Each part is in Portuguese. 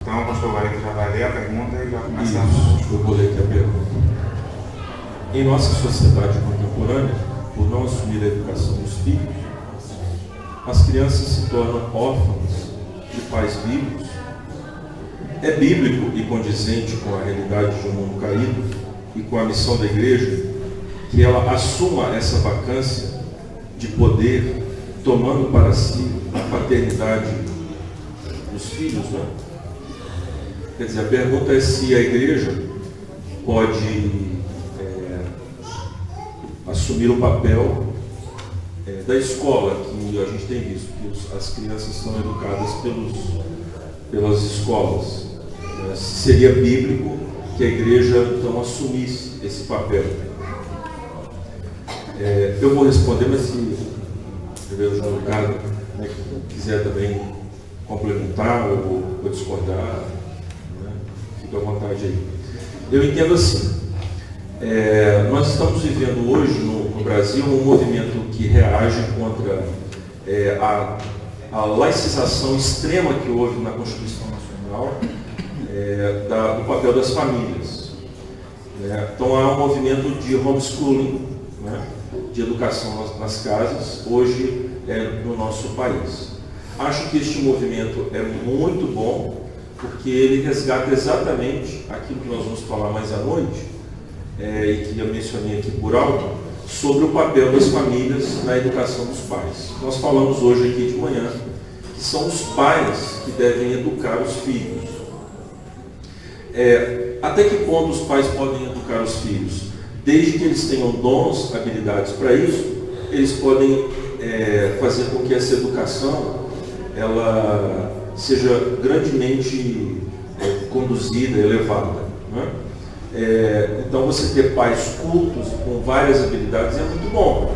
Então, o pastor Wellington já vai ler a pergunta e já começa. Isso, eu vou ler aqui a pergunta. Em nossa sociedade contemporânea, por não assumir a educação dos filhos, as crianças se tornam órfãs de pais vivos. É bíblico e condizente com a realidade de um mundo caído e com a missão da igreja que ela assuma essa vacância de poder, tomando para si a paternidade dos filhos, né? Quer dizer, a pergunta é se a igreja pode assumir o papel da escola, que a gente tem visto, que as crianças são educadas pelas escolas. Se seria bíblico que a igreja então assumisse esse papel. Eu vou responder, mas se o João Ricardo quiser também complementar ou discordar, fica à vontade aí. Eu entendo assim, nós estamos vivendo hoje no Brasil um movimento que reage contra a laicização extrema que houve na Constituição Nacional do papel das famílias. Então há um movimento de homeschooling, de educação nas casas, hoje no nosso país. Acho que este movimento é muito bom, porque ele resgata exatamente aquilo que nós vamos falar mais à noite, e que eu mencionei aqui por alto, sobre o papel das famílias na educação dos pais. Nós falamos hoje aqui de manhã que são os pais que devem educar os filhos. Até que ponto os pais podem educar os filhos? Desde que eles tenham dons, habilidades para isso, eles podem fazer com que essa educação ela seja grandemente conduzida, elevada. Então, você ter pais cultos com várias habilidades é muito bom.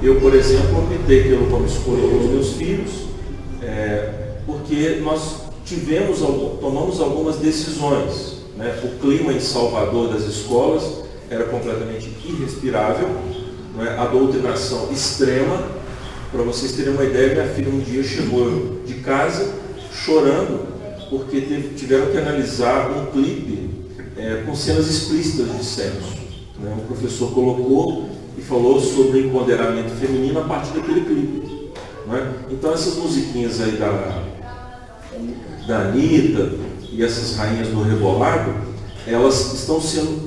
Eu, por exemplo, optei pelo homeschooling com os meus filhos, porque nós tomamos algumas decisões. O clima em Salvador das escolas era completamente irrespirável, a doutrinação extrema. Para vocês terem uma ideia, minha filha um dia chegou de casa chorando porque tiveram que analisar um clipe com cenas explícitas de sexo. O professor colocou e falou sobre empoderamento feminino a partir daquele clipe. Então essas musiquinhas aí da Anitta e essas rainhas do rebolado, elas estão sendo,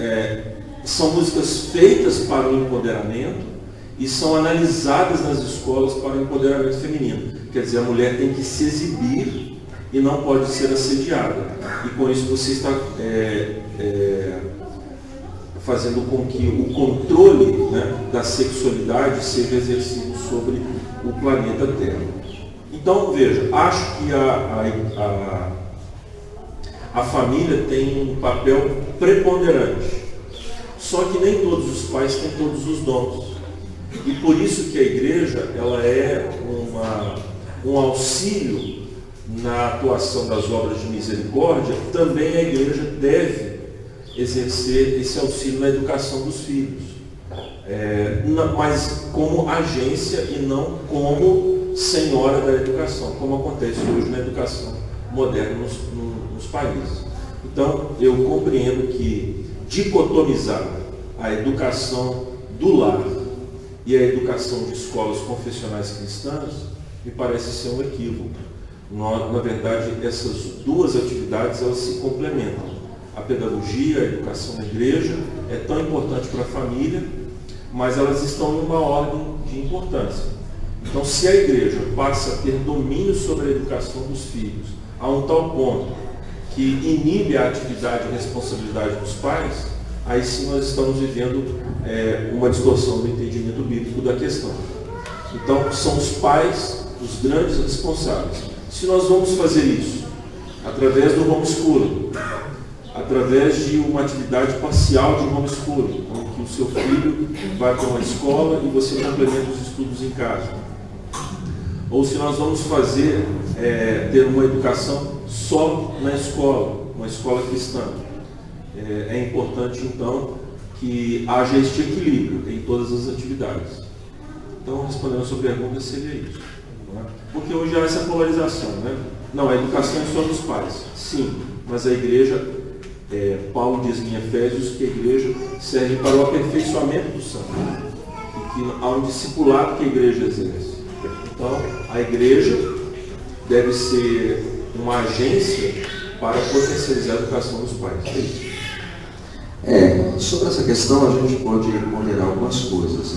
são músicas feitas para o empoderamento e são analisadas nas escolas para o empoderamento feminino. Quer dizer, a mulher tem que se exibir e não pode ser assediada. E com isso você está fazendo com que o controle da sexualidade seja exercido sobre o planeta Terra. Então, veja, acho que a família tem um papel preponderante. Só que nem todos os pais têm todos os dons. E por isso que a igreja ela é um auxílio na atuação das obras de misericórdia. Também a igreja deve exercer esse auxílio na educação dos filhos, mas como agência e não como senhora da educação, como acontece hoje na educação moderna nos países. Então, eu compreendo que dicotomizar a educação do lar e a educação de escolas confessionais cristãs me parece ser um equívoco. Na verdade, essas duas atividades elas se complementam. A pedagogia, a educação da igreja é tão importante para a família, mas elas estão numa ordem de importância. Então, se a igreja passa a ter domínio sobre a educação dos filhos a um tal ponto que inibe a atividade e responsabilidade dos pais, aí sim nós estamos vivendo uma distorção do entendimento bíblico da questão. Então, são os pais os grandes responsáveis. Se nós vamos fazer isso através do homeschooling, através de uma atividade parcial de homeschooling, em que o seu filho vai para uma escola e você complementa os estudos em casa, ou se nós vamos fazer, ter uma educação só na escola, uma escola cristã, é importante então que haja este equilíbrio em todas as atividades. Então, respondendo a sua pergunta, seria isso. Porque hoje há essa polarização, Não, a educação é só dos pais, sim, mas a igreja, Paulo diz em Efésios que a igreja serve para o aperfeiçoamento do santo, e que há um discipulado que a igreja exerce. Então, a igreja deve ser uma agência para potencializar a educação dos pais. É isso. Sobre essa questão a gente pode ponderar algumas coisas.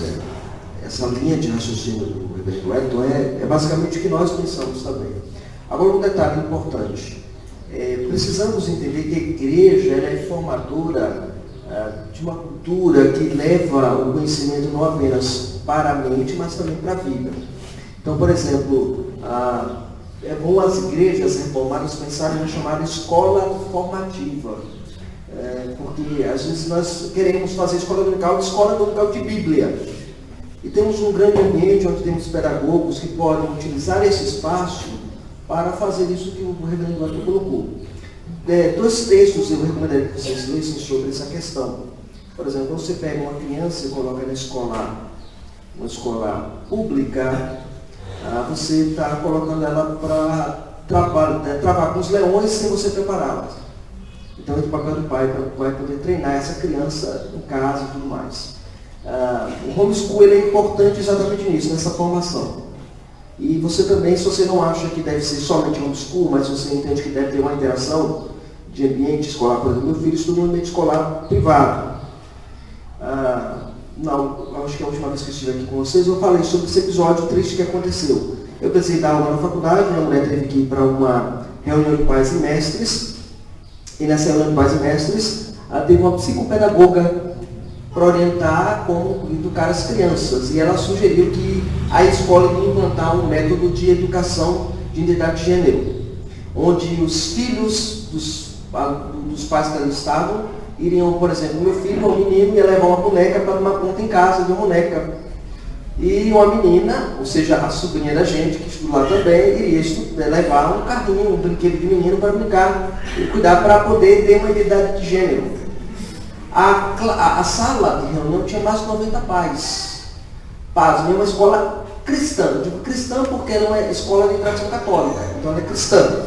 Essa linha de raciocínio do reverendo Wellington é basicamente o que nós pensamos também. Agora, um detalhe importante. Precisamos entender que a igreja ela é formadora de uma cultura que leva o conhecimento não apenas para a mente, mas também para a vida. Então, por exemplo, é bom as igrejas reformadas pensarem na chamada escola formativa. Porque às vezes nós queremos fazer escola dominical de Bíblia. E temos um grande ambiente onde temos pedagogos que podem utilizar esse espaço para fazer isso que o reverendo Wellington colocou. 2 textos eu recomendaria que vocês lessem sobre essa questão. Por exemplo, quando você pega uma criança e coloca na uma escola pública, você está colocando ela para travar com os leões sem você prepará-la. Então, é o papel do pai vai poder treinar essa criança em casa e tudo mais. O homeschool ele é importante exatamente nisso, nessa formação. E você também, se você não acha que deve ser somente homeschool, mas você entende que deve ter uma interação de ambiente escolar, por exemplo, meu filho estuda em um ambiente escolar privado. Acho que a última vez que eu estive aqui com vocês, eu falei sobre esse episódio triste que aconteceu. Eu precisei dar aula na faculdade, minha mulher teve que ir para uma reunião de pais e mestres, e nessa reunião de pais e mestres, teve uma psicopedagoga para orientar como educar as crianças, e ela sugeriu que a escola ia implantar um método de educação de identidade de gênero, onde os filhos dos pais que ali estavam iriam, por exemplo, meu filho, um menino, ia levar uma boneca para tomar conta em casa de uma boneca. E uma menina, ou seja, a sobrinha da gente, que estuda lá também, iria levar um carrinho, um brinquedo de menino para brincar e cuidar para poder ter uma identidade de gênero. A sala de reunião tinha mais de 90 pais. Pasmem, é uma escola cristã. Eu digo cristã porque ela é uma escola de tradição católica, então ela é cristã.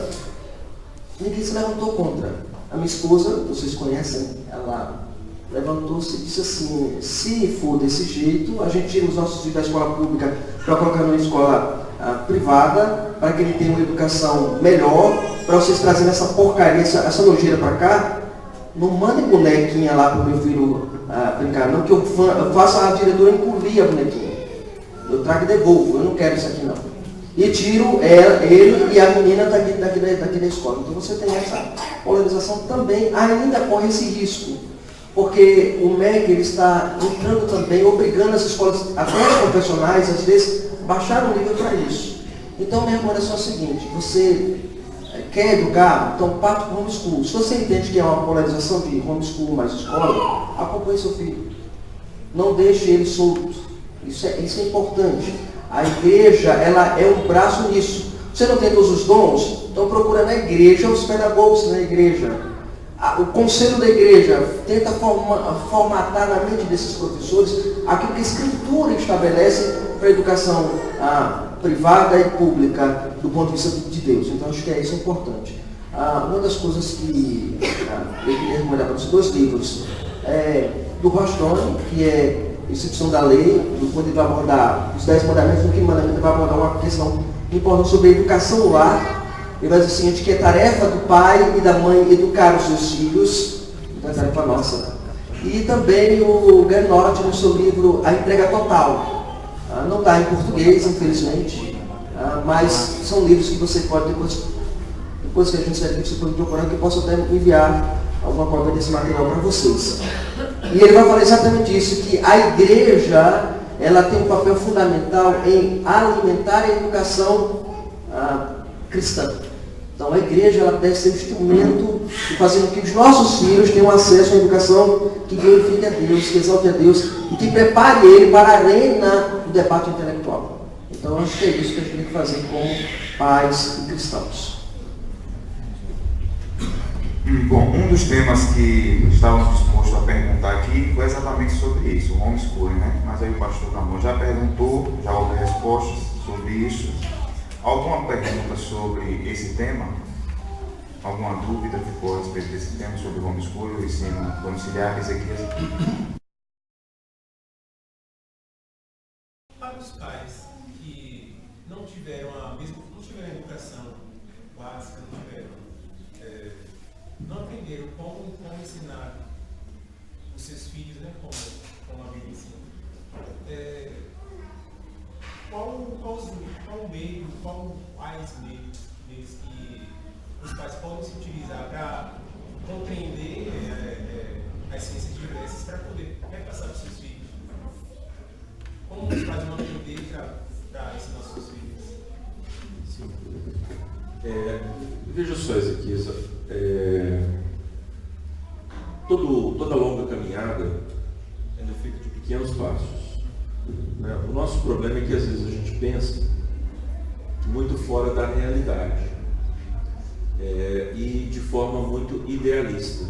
Ninguém se levantou contra. A minha esposa, vocês conhecem, ela levantou-se e disse assim: se for desse jeito, a gente tira os nossos filhos da escola pública para colocar numa escola privada, para que ele tenha uma educação melhor, para vocês trazerem essa porcaria, essa nojeira para cá. Não mandem bonequinha lá para o meu filho brincar, não, que eu faço a diretora engolir a bonequinha. Eu trago e devolvo, eu não quero isso aqui não. E tiro ele e a menina daqui da escola. Então você tem essa polarização também, ainda corre esse risco. Porque o MEC ele está entrando também, obrigando as escolas, até as confessionais, às vezes, baixar o nível para isso. Então minha recomendação é a seguinte: você quer educar, então parte para o homeschool. Se você entende que é uma polarização de homeschool mais escola, acompanhe seu filho. Não deixe ele solto. Isso é importante. A igreja, ela é um braço nisso. Você não tem todos os dons? Então procura na igreja os pedagogos na igreja. O conselho da igreja tenta formatar na mente desses professores aquilo que a Escritura estabelece para a educação privada e pública do ponto de vista de Deus. Então acho que isso é importante. Uma das coisas que eu queria recomendar para vocês, 2 livros, do Rostone, que é Instituição da Lei, quando ele vai abordar os 10 mandamentos, no 5º mandamento ele vai abordar uma questão importante sobre a educação no lar. Ele vai dizer o seguinte, que é tarefa do pai e da mãe educar os seus filhos, então é tarefa nossa. E também o Gernot, no seu livro A Entrega Total. Não está em português, infelizmente, mas são livros que você pode, depois que a gente sair daqui, você pode procurar, que eu posso até enviar alguma cópia desse material para vocês. E ele vai falar exatamente isso, que a igreja, ela tem um papel fundamental em alimentar a educação cristã. Então a igreja ela deve ser um instrumento de fazer com que os nossos filhos tenham acesso à educação que glorifique a Deus, que exalte a Deus e que prepare ele para a arena do debate intelectual. Então acho que é isso que a gente tem que fazer como pais e cristãos. Bom, um dos temas que estávamos dispostos a perguntar aqui foi exatamente sobre isso, o homeschooling, né? Mas aí o pastor Ramon já perguntou, já houve respostas sobre isso. Alguma pergunta sobre esse tema? Alguma dúvida ficou a respeito desse tema sobre o homeschooling, o ensino domiciliar, Ezequias? Para os pais que não tiveram a educação básica, não aprenderam como ensinar os seus filhos, né, como a Bíblia ensina. Qual o meio, quais meios que os pais podem se utilizar para compreender as ciências diversas para poder repassar para os seus filhos? Como os pais vão aprender para ensinar os seus filhos? Sim. Veja só, Ezequias, toda longa caminhada ela é feita de pequenos passos. Né? O nosso problema é que às vezes a gente pensa muito fora da realidade e de forma muito idealista.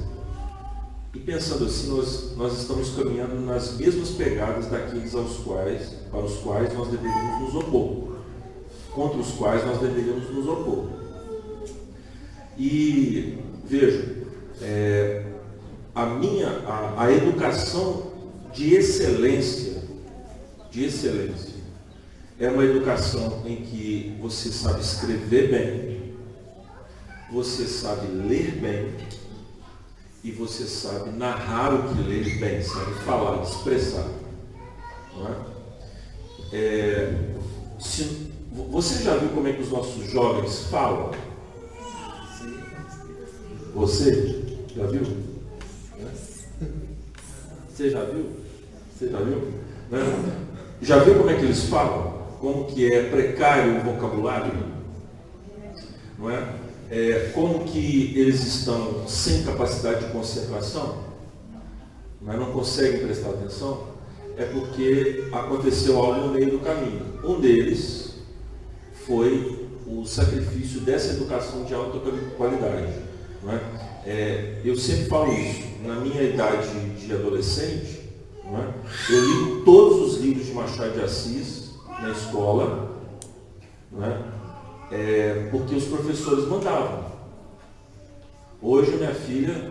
E pensando assim, nós estamos caminhando nas mesmas pegadas daqueles para os quais nós deveríamos nos opor, contra os quais nós deveríamos nos opor. E veja, a educação de excelência é uma educação em que você sabe escrever bem, você sabe ler bem e você sabe narrar o que lê bem, sabe falar, expressar. Não é? Você já viu como é que os nossos jovens falam? Você já viu? Você já viu? Você já viu? Né? Já viu como é que eles falam? Como que é precário o vocabulário? Não é? Como que eles estão sem capacidade de concentração? Mas não conseguem prestar atenção? É porque aconteceu algo no meio do caminho. Um deles foi o sacrifício dessa educação de alta qualidade. Não é? Eu sempre falo isso. Na minha idade de adolescente, não é? Eu li todos os livros de Machado de Assis na escola, não é? Porque os professores mandavam. Hoje minha filha,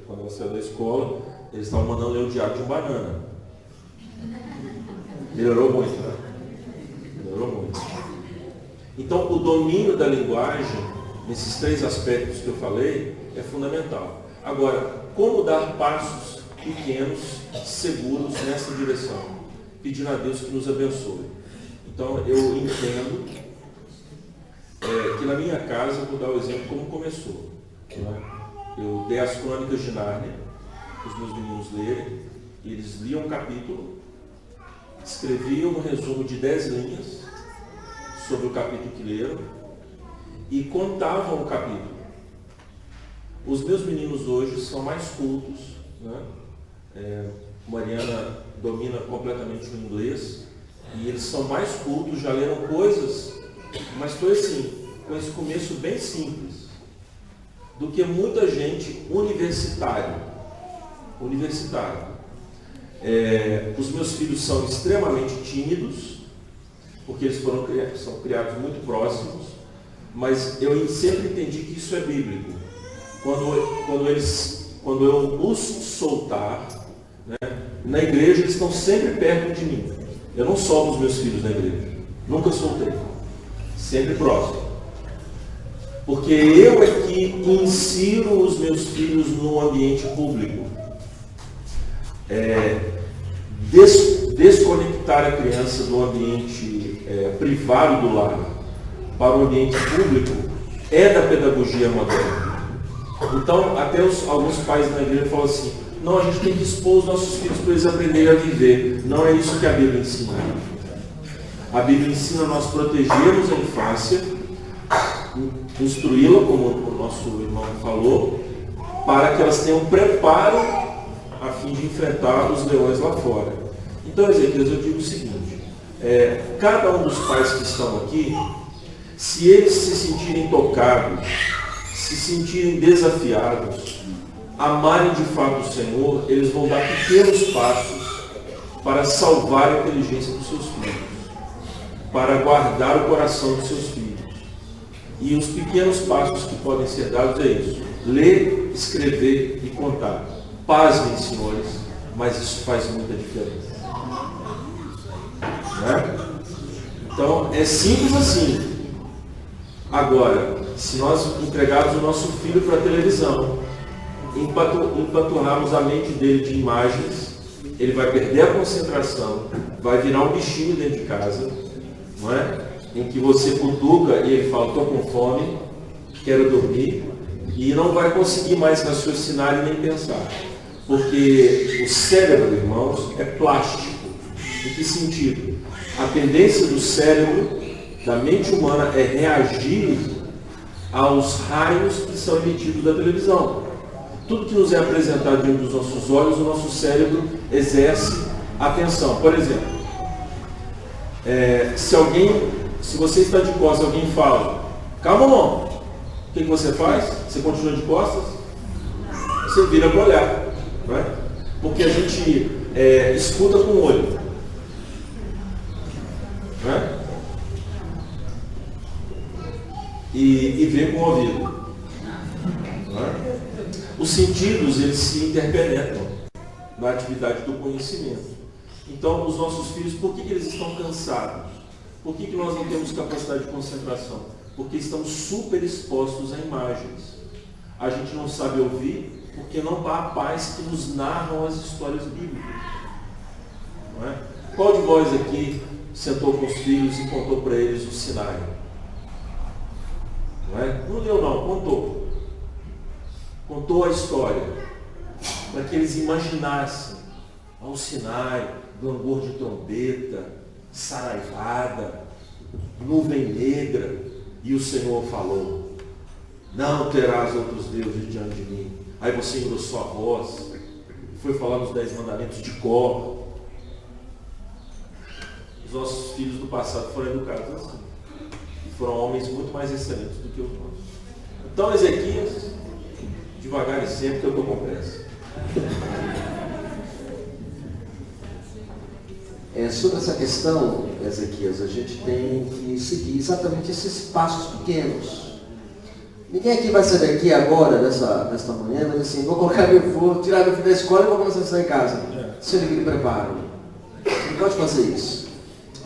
quando ela saiu da escola, eles estavam mandando ler o Diário de um Banana. Melhorou muito, né? Melhorou muito. Então, o domínio da linguagem, nesses 3 aspectos que eu falei, é fundamental. Agora, como dar passos pequenos, seguros nessa direção? Pedindo a Deus que nos abençoe. Então, eu entendo que na minha casa, eu vou dar o exemplo como começou. Né? Eu dei as crônicas de Nárnia, para os meus meninos lerem, e eles liam um capítulo, escreviam um resumo de 10 linhas sobre o capítulo que leram e contavam o capítulo. Os meus meninos hoje são mais cultos, né? Mariana domina completamente o inglês e eles são mais cultos, já leram coisas, mas foi assim, com esse começo bem simples, do que muita gente universitária. Os meus filhos são extremamente tímidos, porque eles são criados muito próximos, mas eu sempre entendi que isso é bíblico. Quando eu os soltar, né, na igreja eles estão sempre perto de mim. Eu não solto os meus filhos na igreja, nunca soltei, sempre próximo. Porque eu é que insiro os meus filhos no ambiente público. Desconectar a criança do ambiente privado do lar para o ambiente público é da pedagogia moderna. Então, até alguns pais na igreja falam assim, não, a gente tem que expor os nossos filhos para eles aprenderem a viver. Não é isso que a Bíblia ensina. A Bíblia ensina a nós protegermos a infância, instruí-la, como o nosso irmão falou, para que elas tenham preparo a fim de enfrentar os leões lá fora. Então, Ezequias, eu digo o seguinte, cada um dos pais que estão aqui, se eles se sentirem tocados, se sentirem desafiados, amarem de fato o Senhor, eles vão dar pequenos passos para salvar a inteligência dos seus filhos. para guardar o coração dos seus filhos. E os pequenos passos que podem ser dados é isso: ler, escrever e contar. Pasmem, senhores, mas isso faz muita diferença. Né? Então, é simples assim. Agora, se nós entregarmos o nosso filho para a televisão, empanturrarmos a mente dele de imagens, ele vai perder a concentração, vai virar um bichinho dentro de casa, não é? Em que você cutuca e ele fala: estou com fome, quero dormir, e não vai conseguir mais raciocinar e nem pensar. Porque o cérebro, irmãos, é plástico. Em que sentido? A tendência do cérebro, da mente humana, é reagir aos raios que são emitidos da televisão. Tudo que nos é apresentado diante dos nossos olhos, o nosso cérebro exerce atenção. Por exemplo, se você está de costas, alguém fala: calma, não. O que você faz? Você continua de costas? Você vira para olhar. Não é? Porque a gente escuta com o olho. Não é? E vê com o ouvido. Não é? Os sentidos, eles se interpenetram na atividade do conhecimento. Então, os nossos filhos, por que eles estão cansados? Por que nós não temos capacidade de concentração? Porque estamos super expostos a imagens. A gente não sabe ouvir porque não há pais que nos narram as histórias bíblicas. Não é? Qual de vós aqui sentou com os filhos e contou para eles o Sinai? Não é? Não leu não, contou. Contou a história, para que eles imaginassem ao Sinai, langor de trombeta, saraivada, nuvem negra, e o Senhor falou: não terás outros deuses diante de mim. Aí você engrossou a voz, foi falar nos 10 mandamentos de cor. Os nossos filhos do passado foram educados assim, e foram homens muito mais excelentes do que os nossos. Então, Ezequias, devagar e sempre, que eu estou com pressa. Sobre essa questão, Ezequias, a gente tem que seguir exatamente esses passos pequenos. Ninguém aqui vai sair daqui agora, nesta manhã, mas assim: vou tirar meu filho da escola e vou começar a estudar em casa. Se ele me prepara. Você não pode fazer isso.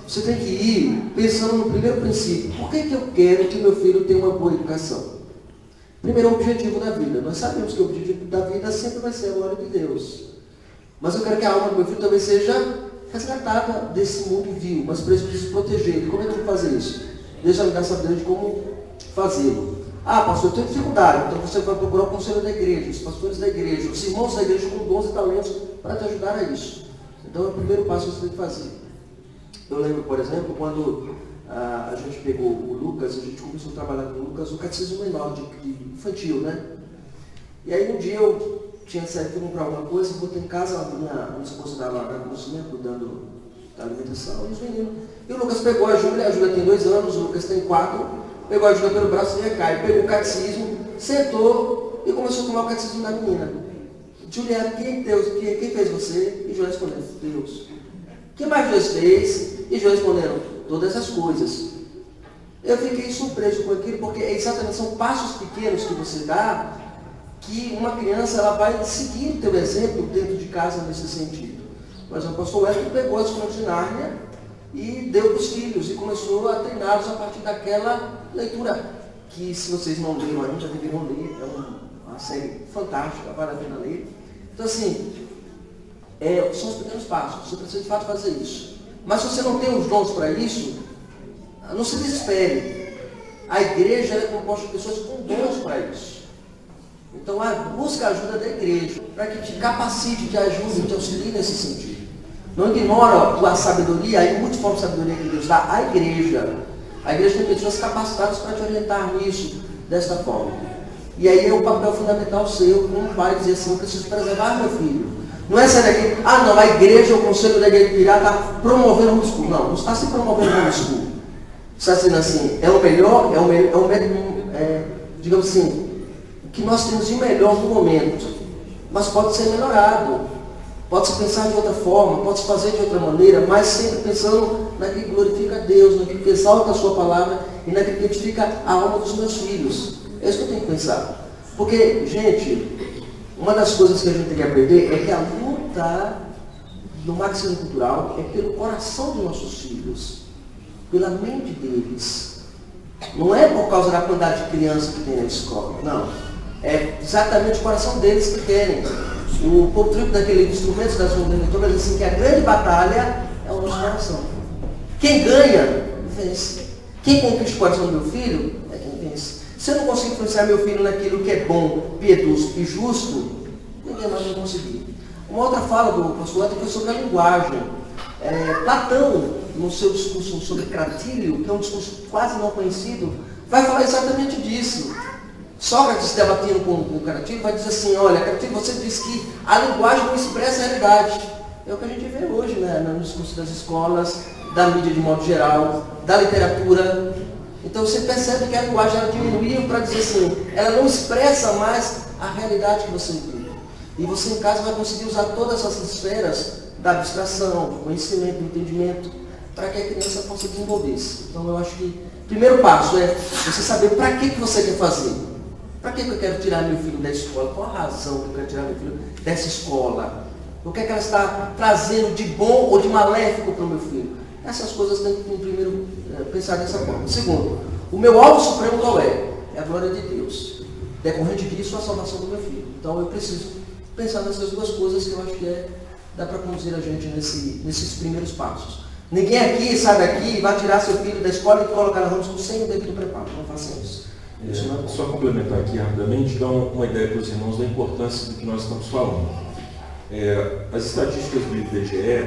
Você tem que ir pensando no primeiro princípio: por que eu quero que meu filho tenha uma boa educação? Primeiro, o objetivo da vida. Nós sabemos que o objetivo da vida sempre vai ser a glória de Deus. Mas eu quero que a alma do meu filho também seja resgatada desse mundo vil, mas preciso proteger. Como é que eu vou fazer isso? Deixa eu me dar sabedoria de como fazê-lo. Ah, pastor, eu tenho dificuldade. Então você vai procurar o conselho da igreja, os pastores da igreja, os irmãos da igreja com dons e talentos para te ajudar a isso. Então é o primeiro passo que você tem que fazer. Eu lembro, por exemplo, quando a gente pegou o Lucas, a gente começou a trabalhar com o Lucas, o catecismo menor de infantil, né? E aí um dia eu tinha saído para comprar alguma coisa, botei em casa, a minha esposa estava na cozinha, cuidando da alimentação, e os meninos. E o Lucas pegou a Júlia tem 2 anos, o Lucas tem 4, pegou a Júlia pelo braço e recai, pegou o catecismo, sentou e começou a tomar o catecismo da menina. Juliana, quem fez você? E Júlia respondeu: Deus. Quem mais Deus fez? E Júlia respondendo: todas as coisas. Eu fiquei surpreso com aquilo, porque exatamente são passos pequenos que você dá, que uma criança ela vai seguir o teu exemplo dentro de casa nesse sentido. Mas o pastor Wesley pegou as Crônicas de Nárnia e deu para os filhos e começou a treiná-los a partir daquela leitura, que se vocês não leram ainda, deveriam ler. É uma série fantástica, vale a pena ler. Então assim, são os pequenos passos, você precisa de fato fazer isso. Mas se você não tem os dons para isso, não se desespere. A igreja é composta de pessoas com dons para isso. Então, busca a ajuda da igreja, para que te capacite, te ajude, te auxilie nesse sentido. Não ignora a sabedoria, a multiforme sabedoria que Deus dá à igreja. A igreja tem pessoas capacitadas para te orientar nisso, desta forma. E aí é o papel fundamental seu, como pai, dizer assim: eu preciso preservar meu filho. Não é sair daqui: a igreja, o conselho da igreja de Pirá está promovendo o homeschool. Não está se promovendo o homeschool. Está sendo assim, é o melhor, digamos assim, o que nós temos de melhor no momento, mas pode ser melhorado. Pode-se pensar de outra forma, pode-se fazer de outra maneira, mas sempre pensando naquilo que glorifica a Deus, naquilo que exalta a sua palavra e naquilo que edifica a alma dos meus filhos. É isso que eu tenho que pensar. Porque, gente, uma das coisas que a gente tem que aprender é que a luta no marxismo cultural é pelo coração de nossos filhos, pela mente deles. Não é por causa da quantidade de crianças que tem na escola, não. É exatamente o coração deles que querem. O Paul Tripp, daquele Instrumentos das Leituras, diz assim que a grande batalha é o nosso coração. Quem ganha, vence. Quem conquista o coração do meu filho, é quem vence. Se eu não consigo influenciar meu filho naquilo que é bom, piedoso e justo, ninguém mais vai conseguir. Uma outra fala do pastor Antônio foi sobre a linguagem. Platão, no seu discurso sobre Cratílio, que é um discurso quase não conhecido, vai falar exatamente disso. Sócrates, debatendo com o Cratílio, vai dizer assim, olha, Cratílio, você diz que a linguagem não expressa a realidade. É o que a gente vê hoje, né, no discurso das escolas, da mídia de modo geral, da literatura. Então você percebe que a linguagem ela diminuiu para dizer assim, ela não expressa mais a realidade que você vive. E você em casa vai conseguir usar todas essas esferas da abstração, do conhecimento, do entendimento, para que a criança possa desenvolver-se. Então eu acho que o primeiro passo é você saber para que você quer fazer. Para que eu quero tirar meu filho da escola? Qual a razão que eu quero tirar meu filho dessa escola? O que é que ela está trazendo de bom ou de maléfico para o meu filho? Essas coisas tem que primeiro pensar dessa forma. Segundo, o meu alvo supremo qual é? É a glória de Deus. Decorrente disso, a salvação do meu filho. Então eu preciso pensar nessas duas coisas que eu acho que dá para conduzir a gente nesses primeiros passos. Ninguém aqui sai daqui e vai tirar seu filho da escola e colocar na Ramos sem o devido preparo. Não façam isso. Só complementar aqui rapidamente, dar uma ideia para os irmãos da importância do que nós estamos falando. As estatísticas do IBGE,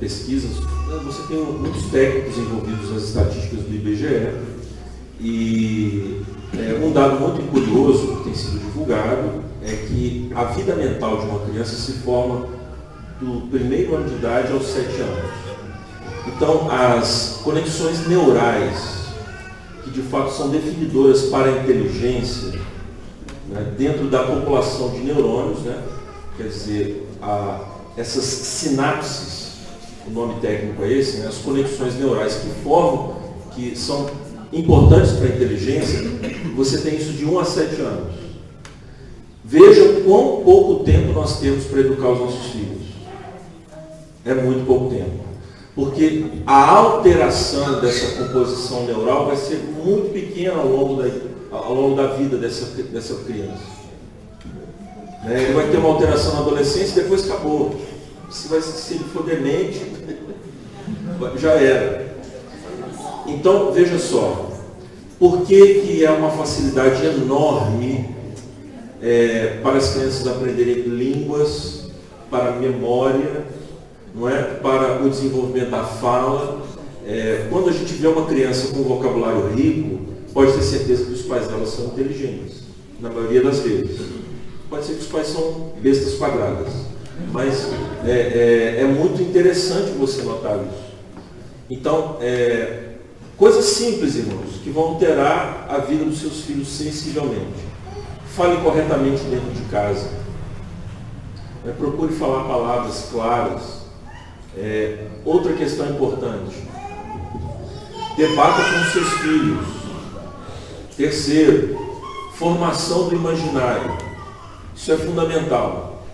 pesquisas, você tem muitos técnicos envolvidos nas estatísticas do IBGE e um dado muito curioso que tem sido divulgado é que a vida mental de uma criança se forma do primeiro ano de idade aos 7 anos. Então, as conexões neurais que de fato são definidoras para a inteligência, né, dentro da população de neurônios, né, quer dizer, essas sinapses, o nome técnico é esse, né, as conexões neurais que formam, que são importantes para a inteligência, você tem isso de 1 a 7 anos. Veja quão pouco tempo nós temos para educar os nossos filhos. É muito pouco tempo. Porque a alteração dessa composição neural vai ser muito pequena ao longo da vida dessa criança. Ele vai ter uma alteração na adolescência e depois acabou. Se ele for demente, já era. Então, veja só, por que é uma facilidade enorme para as crianças aprenderem línguas, para a memória, não é? Para o desenvolvimento da fala. Quando a gente vê uma criança com um vocabulário rico, pode ter certeza que os pais dela são inteligentes, na maioria das vezes. Pode ser que os pais são bestas quadradas, mas é muito interessante você notar isso. Então, coisas simples, irmãos, que vão alterar a vida dos seus filhos sensivelmente. Fale corretamente dentro de casa. Procure falar palavras claras. Outra questão importante, debata com os seus filhos. Terceiro, formação do imaginário. Isso é fundamental.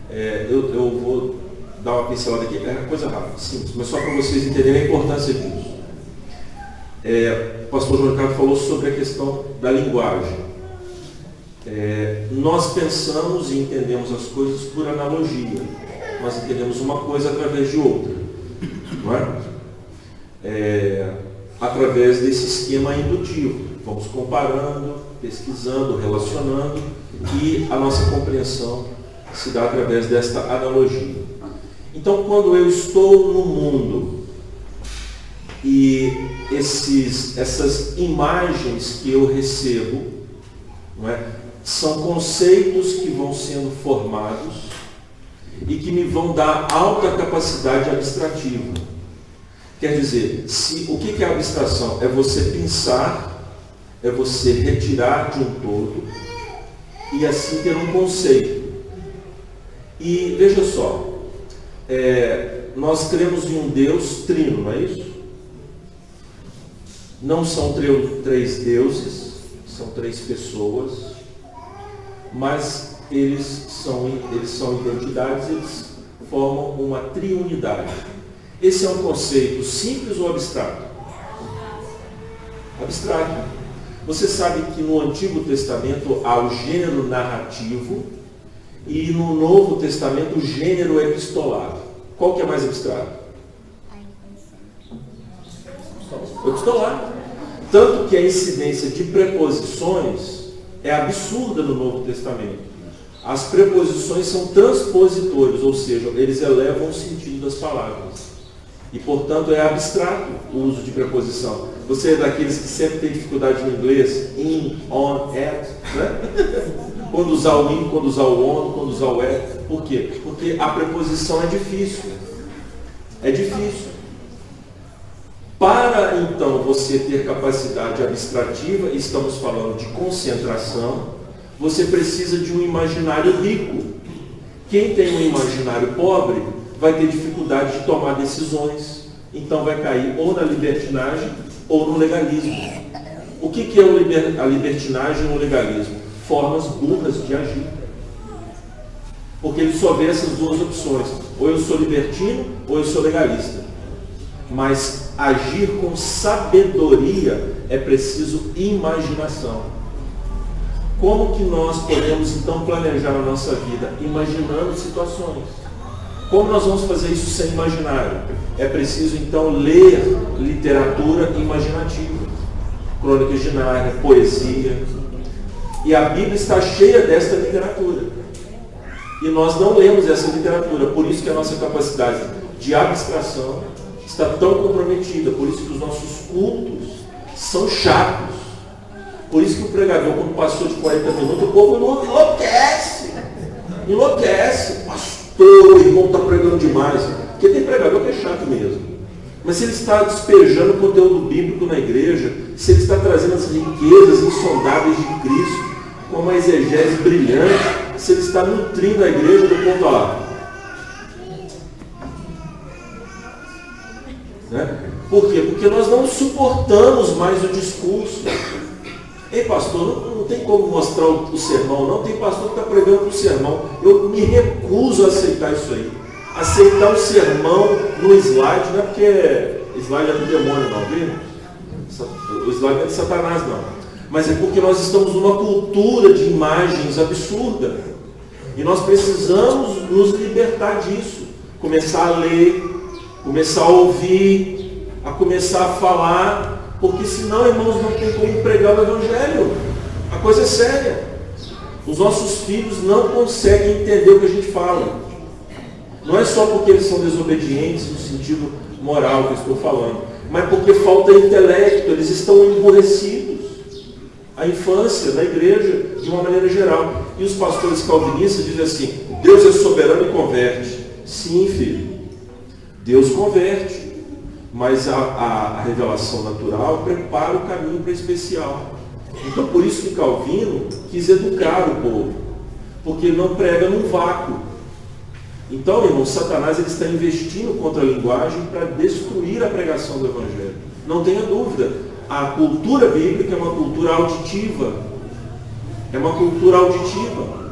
Eu vou dar uma pincelada aqui, é coisa rápida, simples, mas só para vocês entenderem a importância disso. O pastor João Ricardo falou sobre a questão da linguagem. Nós pensamos e entendemos as coisas por analogia. Nós entendemos uma coisa através de outra, não é? Através desse esquema indutivo. Vamos comparando, pesquisando, relacionando, e a nossa compreensão se dá através desta analogia. Então, quando eu estou no mundo e essas imagens que eu recebo, não é, são conceitos que vão sendo formados e que me vão dar alta capacidade abstrativa. Quer dizer, o que é abstração? É você pensar, é você retirar de um todo e assim ter um conceito. E veja só, nós cremos em um Deus trino, não é isso? Não são três deuses, são três pessoas, mas eles são identidades, eles formam uma triunidade. Esse é um conceito simples ou abstrato? Abstrato. Você sabe que no Antigo Testamento há o gênero narrativo e no Novo Testamento o gênero epistolar. Qual que é mais abstrato? O epistolar. Tanto que a incidência de preposições é absurda no Novo Testamento. As preposições são transpositores, ou seja, eles elevam o sentido das palavras. E, portanto, é abstrato o uso de preposição. Você é daqueles que sempre tem dificuldade no inglês? In, on, at, né? Quando usar o in, quando usar o on, quando usar o at. Por quê? Porque a preposição é difícil. É difícil. Para, então, você ter capacidade abstrativa, estamos falando de concentração, você precisa de um imaginário rico. Quem tem um imaginário pobre vai ter dificuldade de tomar decisões. Então vai cair ou na libertinagem ou no legalismo. O que é a libertinagem ou o legalismo? Formas burras de agir. Porque ele só vê essas duas opções. Ou eu sou libertino ou eu sou legalista. Mas agir com sabedoria é preciso imaginação. Como que nós podemos então planejar a nossa vida? Imaginando situações. Como nós vamos fazer isso sem imaginário? É preciso então ler literatura imaginativa. Crônicas de Nárnia, poesia. E a Bíblia está cheia desta literatura. E nós não lemos essa literatura, por isso que a nossa capacidade de abstração está tão comprometida, por isso que os nossos cultos são chatos. Por isso que o pregador, quando passou de 40 minutos, o povo enlouquece. Enlouquece. Pastor, o irmão está pregando demais. Porque tem pregador que é chato mesmo. Mas se ele está despejando o conteúdo bíblico na igreja, se ele está trazendo as riquezas insondáveis de Cristo, com uma exegese brilhante, se ele está nutrindo a igreja do ponto A. Né? Por quê? Porque nós não suportamos mais o discurso. Ei, pastor, não tem como mostrar o sermão, não. Tem pastor que está pregando o sermão. Eu me recuso a aceitar isso aí. Aceitar o sermão no slide, não é porque slide é do demônio, não, viu? O slide não é de Satanás, não. Mas é porque nós estamos numa cultura de imagens absurda. E nós precisamos nos libertar disso. Começar a ler, começar a ouvir, a começar a falar. Porque senão, irmãos, não tem como pregar o Evangelho. A coisa é séria. Os nossos filhos não conseguem entender o que a gente fala. Não é só porque eles são desobedientes no sentido moral que eu estou falando, mas porque falta intelecto, eles estão emburrecidos. A infância da igreja, de uma maneira geral. E os pastores calvinistas dizem assim, Deus é soberano e converte. Sim, filho. Deus converte. Mas a revelação natural prepara o caminho para o especial. Então, por isso que Calvino quis educar o povo. Porque ele não prega num vácuo. Então, irmão, Satanás ele está investindo contra a linguagem para destruir a pregação do Evangelho. Não tenha dúvida. A cultura bíblica é uma cultura auditiva. É uma cultura auditiva.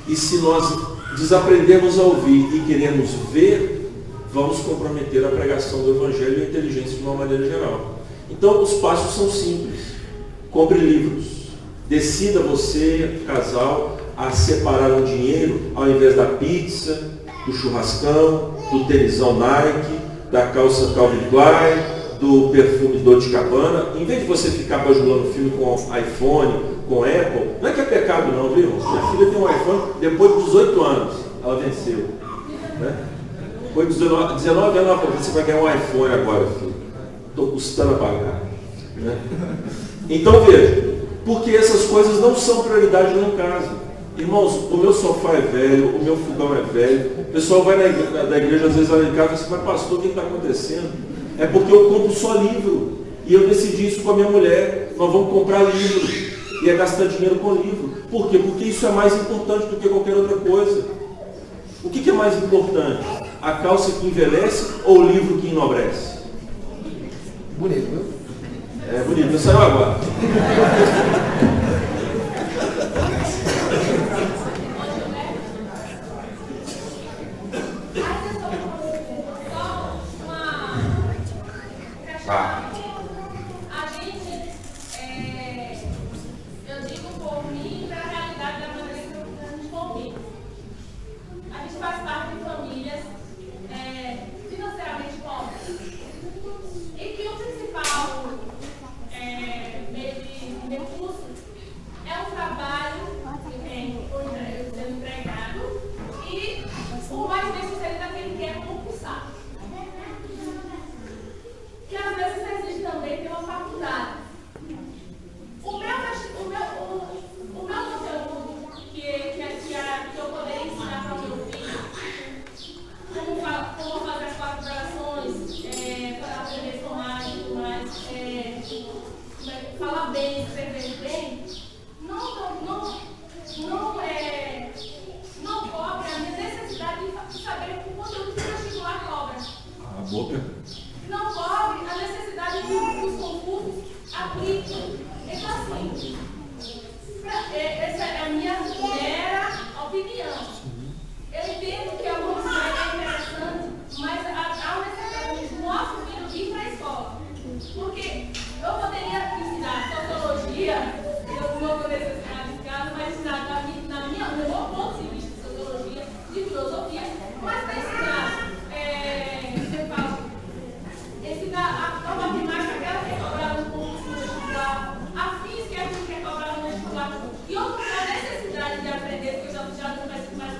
E se nós desaprendermos a ouvir e queremos ver, vamos comprometer a pregação do Evangelho e a inteligência de uma maneira geral. Então, os passos são simples. Compre livros. Decida você, casal, a separar um dinheiro ao invés da pizza, do churrascão, do tênisão Nike, da calça Calvin Klein, do perfume Dolce & Gabbana. Em vez de você ficar bajulando filme com iPhone, com Apple, não é que é pecado não, viu? Minha filha tem um iPhone depois de 18 anos. Ela venceu. Né? Foi 19 anos, você vai ganhar um iPhone agora, filho. Estou custando a pagar. Né? Então veja, porque essas coisas não são prioridade lá em casa. Irmãos, o meu sofá é velho, o meu fogão é velho. O pessoal vai da igreja, às vezes vai lá em casa e diz, mas pastor, o que está acontecendo? É porque eu compro só livro. E eu decidi isso com a minha mulher. Nós vamos comprar livro. e é gastar dinheiro com livro. Por quê? Porque isso é mais importante do que qualquer outra coisa. O que é mais importante? A calça que envelhece ou o livro que enobrece? Bonito, viu? É bonito, não saiu agora. Vá. A gente, eu digo por mim, para a realidade da maneira que a gente convive. A gente faz parte de famílias financeiramente pobres. E que o principal meio de recurso é o trabalho que tem sendo empregado e o mais bem sucedido daquele que é concursado. Que às vezes exige também ter uma faculdade. O meu conteúdo que eu poderia ensinar para o meu filho, como fazer as faculdades, para aprender a somar e tudo mais, falar bem, escrever bem, não cobre a minha necessidade de saber o conteúdo que o vestibular cobra. A boca. Não cobre a necessidade que os concursos apliquem. Então, assim, essa é a minha mera opinião. Eu entendo que algumas coisas é interessante, mas há necessidade do nosso filho ir para a escola. Porque eu poderia ensinar sociologia, eu não poderia ensinar de casa, mas ensinar no meu ponto de vista de sociologia, de filosofia, mas para ensinar, ensinar a matemática, aquela que é cobrada no concurso vestibular, a física, aquela que é cobrada no vestibular, e outra a necessidade de aprender, porque eu já não conheço mais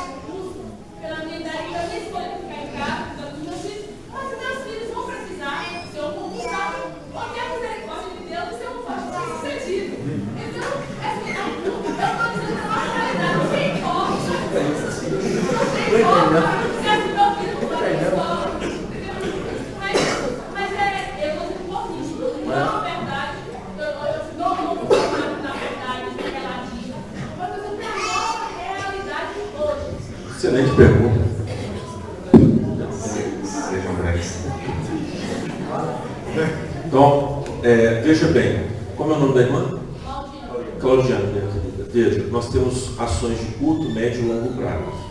concurso, pela minha idade, eu nem escolhi ficar em casa, dos meus filhos, mas meus filhos vão precisar ser um concursado, porque a misericórdia de Deus isso é um fato sucedido. Então, eu estou dizendo a nossa realidade, não tem como, não tem como, se meu filho não for para a escola. Eu vou dizer por isso. Não é verdade. Eu não concordo na verdade relativa. Mas eu tenho a nossa realidade hoje. Excelente pergunta. Sejam breves. Então, veja bem, como é o nome da irmã? Claudiana, minha querida. Veja, nós temos ações de curto, médio e longo prazo.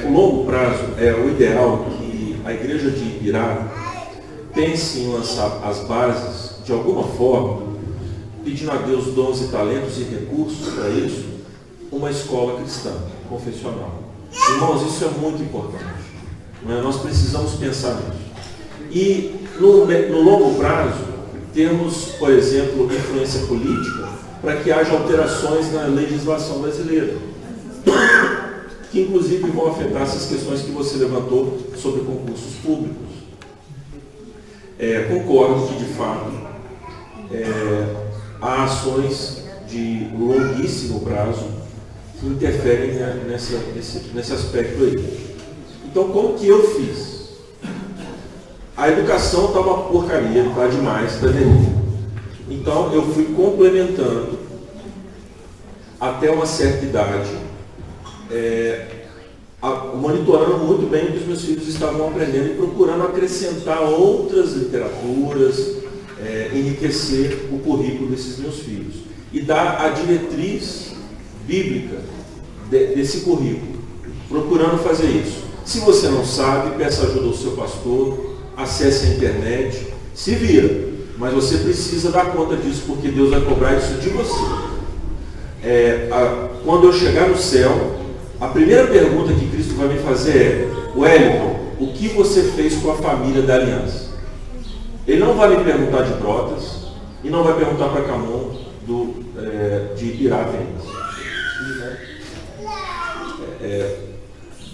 O longo prazo é o ideal que a igreja de Ibirá pense em lançar as bases, de alguma forma, pedindo a Deus dons e talentos e recursos para isso, uma escola cristã, confessional. Irmãos, isso é muito importante. Né? Nós precisamos pensar nisso. E no longo prazo, temos, por exemplo, influência política para que haja alterações na legislação brasileira, que inclusive vão afetar essas questões que você levantou sobre concursos públicos. Concordo que, de fato, há ações de longuíssimo prazo que interferem nesse aspecto aí. Então, como que eu fiz? A educação está uma porcaria, está demais, está delírio. Então, eu fui complementando até uma certa idade, monitorando muito bem o que os meus filhos estavam aprendendo e procurando acrescentar outras literaturas, enriquecer o currículo desses meus filhos e dar a diretriz bíblica desse currículo, procurando fazer isso. Se você não sabe, peça ajuda ao seu pastor, acesse a internet, se vira, mas você precisa dar conta disso, porque Deus vai cobrar isso de você. Quando eu chegar no céu, a primeira pergunta que Cristo vai me fazer é: Wellington, o que você fez com a família da aliança? Ele não vai me perguntar de Brotas e não vai perguntar para Camon de Ibirá Vendas.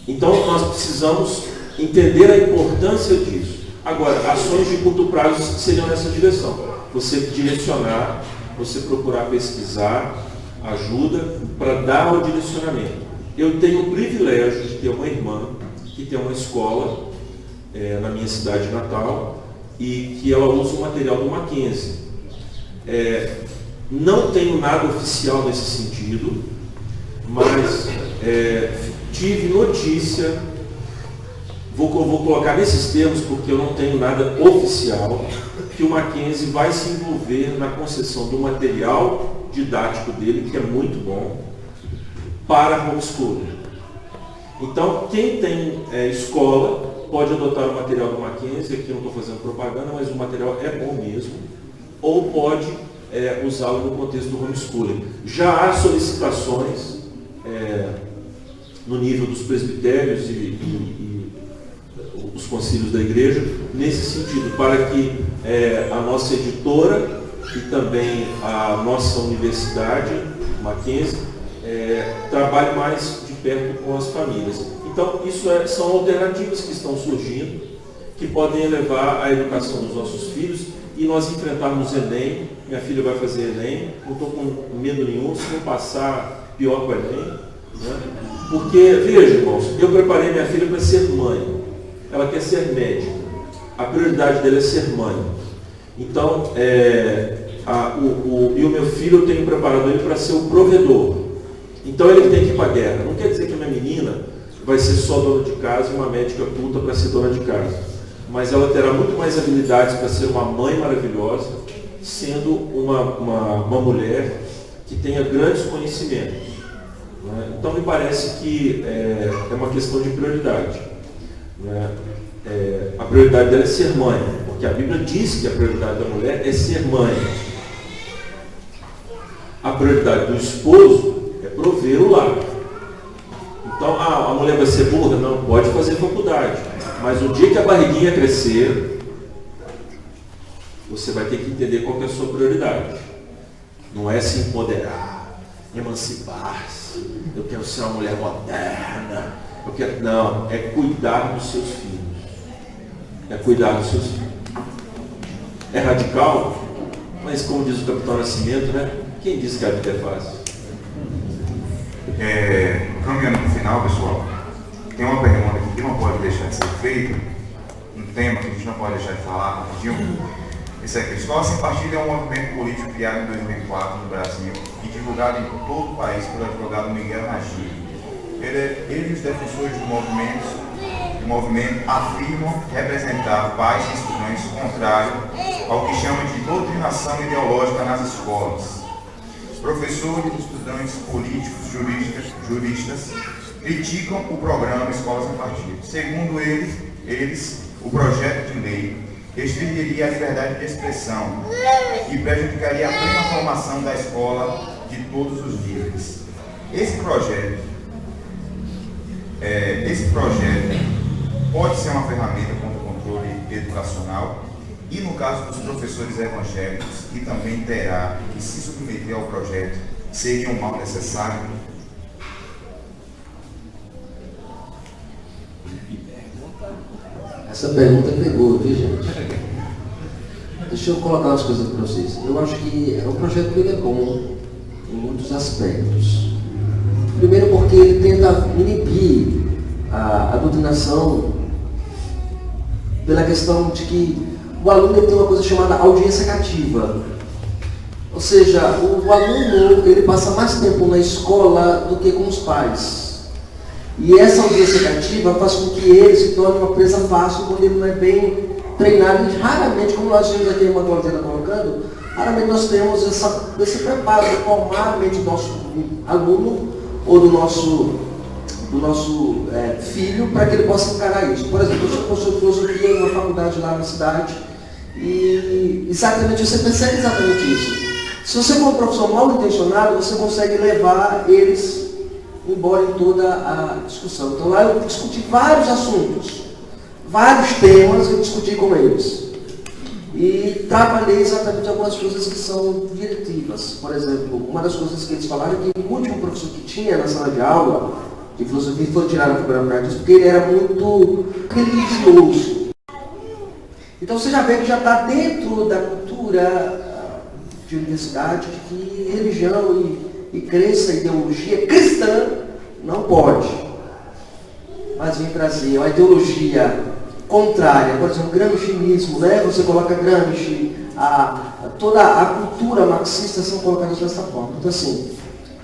Então nós precisamos entender a importância disso. Agora, ações de curto prazo seriam nessa direção. Você direcionar, você procurar pesquisar ajuda para dar o direcionamento. Eu tenho o privilégio de ter uma irmã que tem uma escola na minha cidade natal e que ela usa o material do Mackenzie. Não tenho nada oficial nesse sentido, mas tive notícia, vou colocar nesses termos porque eu não tenho nada oficial, que o Mackenzie vai se envolver na concessão do material didático dele, que é muito bom, para homeschooling. Então, quem tem escola pode adotar o material do Mackenzie, aqui eu não estou fazendo propaganda, mas o material é bom mesmo, ou pode usá-lo no contexto do homeschooling. Já há solicitações no nível dos presbitérios e os concílios da igreja, nesse sentido, para que a nossa editora e também a nossa universidade, Mackenzie, trabalhe mais de perto com as famílias. Então, isso são alternativas que estão surgindo, que podem elevar a educação dos nossos filhos, e nós enfrentarmos o Enem. Minha filha vai fazer Enem, não estou com medo nenhum, se não passar, pior que o Enem. Né? Porque, veja, irmãos, eu preparei minha filha para ser mãe. Ela quer ser médica. A prioridade dela é ser mãe. Então, e o meu filho, eu tenho preparado ele para ser o provedor. Então, ele tem que ir para a guerra. Não quer dizer que a minha menina vai ser só dona de casa e uma médica culta para ser dona de casa. Mas ela terá muito mais habilidades para ser uma mãe maravilhosa, sendo uma mulher que tenha grandes conhecimentos. Né? Então, me parece que é uma questão de prioridade. Né? A prioridade dela é ser mãe, porque a Bíblia diz que a prioridade da mulher é ser mãe. A prioridade do esposo é prover o lar. Então, a mulher vai ser burra? Não, pode fazer faculdade. Mas o dia que a barriguinha crescer, você vai ter que entender qual que é a sua prioridade. Não é se empoderar, emancipar-se. Eu quero ser uma mulher moderna. Não, é cuidar dos seus filhos. É cuidar dos seus filhos. É radical, mas como diz o Capitão Nascimento, né? Quem disse que a vida é fácil? Caminhando para o final, pessoal, tem uma pergunta aqui que não pode deixar de ser feita, um tema que a gente não pode deixar de falar rapidinho. Esse aqui, Escola Sem Partido é um movimento político criado em 2004 no Brasil e divulgado em todo o país pelo advogado Miguel Raggi. Ele e os defensores do movimento afirmam representar pais e estudantes contrários ao que chamam de doutrinação ideológica nas escolas. Professores, estudantes, políticos, juristas criticam o programa Escola Sem Partido. Segundo eles, o projeto de lei restringiria a liberdade de expressão e prejudicaria a plena formação da escola de todos os níveis. Esse projeto pode ser uma ferramenta contra o controle educacional e, no caso dos professores evangélicos, que também terá que se submeter ao projeto, seria um mal necessário? Essa pergunta pegou, viu, gente? Deixa eu colocar umas coisas para vocês. Eu acho que o projeto ele é bom em muitos aspectos. Primeiro porque ele tenta inibir a doutrinação pela questão de que o aluno tem uma coisa chamada audiência cativa. Ou seja, o aluno ele passa mais tempo na escola do que com os pais. E essa audiência cativa faz com que ele se torne uma presa fácil quando ele não é bem treinado. E raramente, como nós temos aqui uma Claudina colocando, raramente nós temos esse preparo de formar a mente do nosso aluno ou do nosso filho para que ele possa encarar isso. Por exemplo, eu sou professor de filosofia numa faculdade lá na cidade e exatamente você percebe exatamente isso. Se você for um professor mal intencionado, você consegue levar eles embora em toda a discussão. Então lá eu discuti vários assuntos, vários temas eu discuti com eles. E trabalhei exatamente algumas coisas que são diretivas. Por exemplo, uma das coisas que eles falaram é que o último professor que tinha na sala de aula de filosofia foi tirado do programa disso porque ele era muito religioso. Então você já vê que já está dentro da cultura de universidade que religião e crença, ideologia cristã não pode. Mas vem trazer uma ideologia contrária, por exemplo, gramscianismo, né? Você coloca Gramsci, toda a cultura marxista são colocadas dessa forma. Então, assim,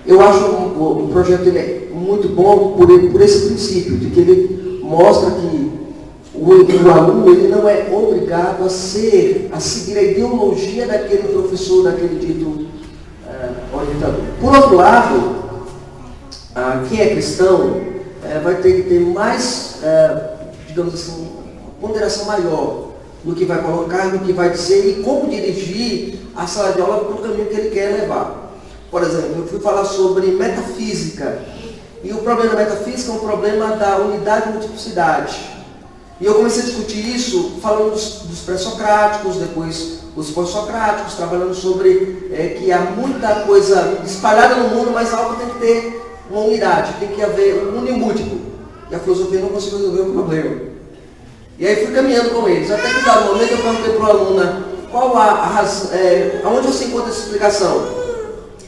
eu acho o projeto ele é muito bom por esse princípio, de que ele mostra que o aluno ele não é obrigado a seguir a ideologia daquele professor, daquele dito orientador. Por outro lado, quem é cristão vai ter que ter mais, digamos assim, uma ponderação maior no que vai colocar, no que vai dizer e como dirigir a sala de aula para o caminho que ele quer levar. Por exemplo, eu fui falar sobre metafísica, e o problema da metafísica é um problema da unidade e multiplicidade. E eu comecei a discutir isso falando dos pré-socráticos, depois os pós-socráticos, trabalhando sobre que há muita coisa espalhada no mundo, mas algo tem que ter uma unidade, tem que haver um unimúltiplo. E a filosofia não conseguiu resolver o problema. E aí fui caminhando com eles, até que dado momento eu perguntei para o aluno qual a razão, aonde você encontra essa explicação?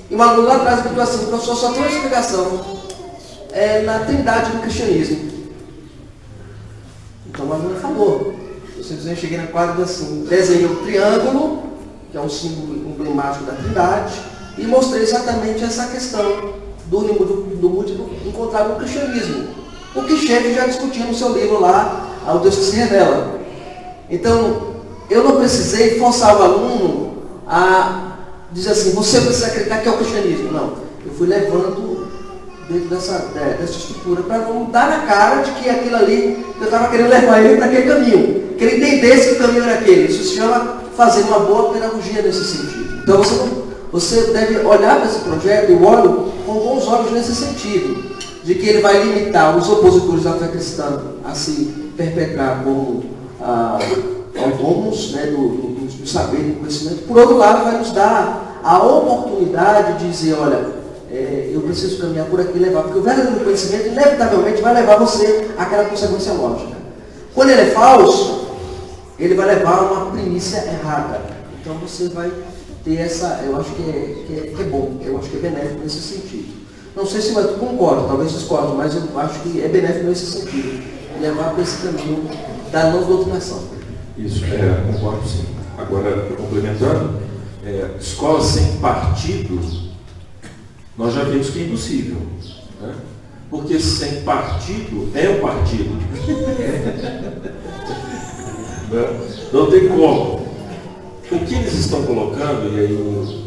E um aluno lá atrás me disse assim, professor, só tem uma explicação, na trindade do cristianismo. Então o aluno falou, eu cheguei na quadra assim, desenhei o triângulo, que é um símbolo emblemático da trindade, e mostrei exatamente essa questão do múltiplo encontrado no cristianismo. O que Sheffield já discutiu no seu livro lá, ao Deus que se revela. Então, eu não precisei forçar o aluno a dizer assim, você precisa acreditar que é o cristianismo. Não, eu fui levando dentro dessa estrutura para não dar na cara de que aquilo ali, eu estava querendo levar ele para aquele caminho. Que ele entendesse que o caminho era aquele. Isso se chama fazer uma boa pedagogia nesse sentido. Então, você deve olhar para esse projeto, eu olho com bons olhos nesse sentido, de que ele vai limitar os opositores da fé cristã a se perpetrar como autônomos, né, do saber e do conhecimento. Por outro lado, vai nos dar a oportunidade de dizer, olha, eu preciso caminhar por aqui e levar, porque o verdadeiro conhecimento inevitavelmente vai levar você àquela consequência lógica. Quando ele é falso, ele vai levar a uma primícia errada. Então você vai ter essa, eu acho que é bom, eu acho que é benéfico nesse sentido. Não sei se tu concorda, talvez discordo, mas eu acho que é benéfico nesse sentido, levar para esse caminho da não doutrinação. Isso, concordo sim. Agora, complementando, escola sem partido, nós já vimos que é impossível. Né? Porque sem partido é o partido. Não tem como. O que eles estão colocando, e aí o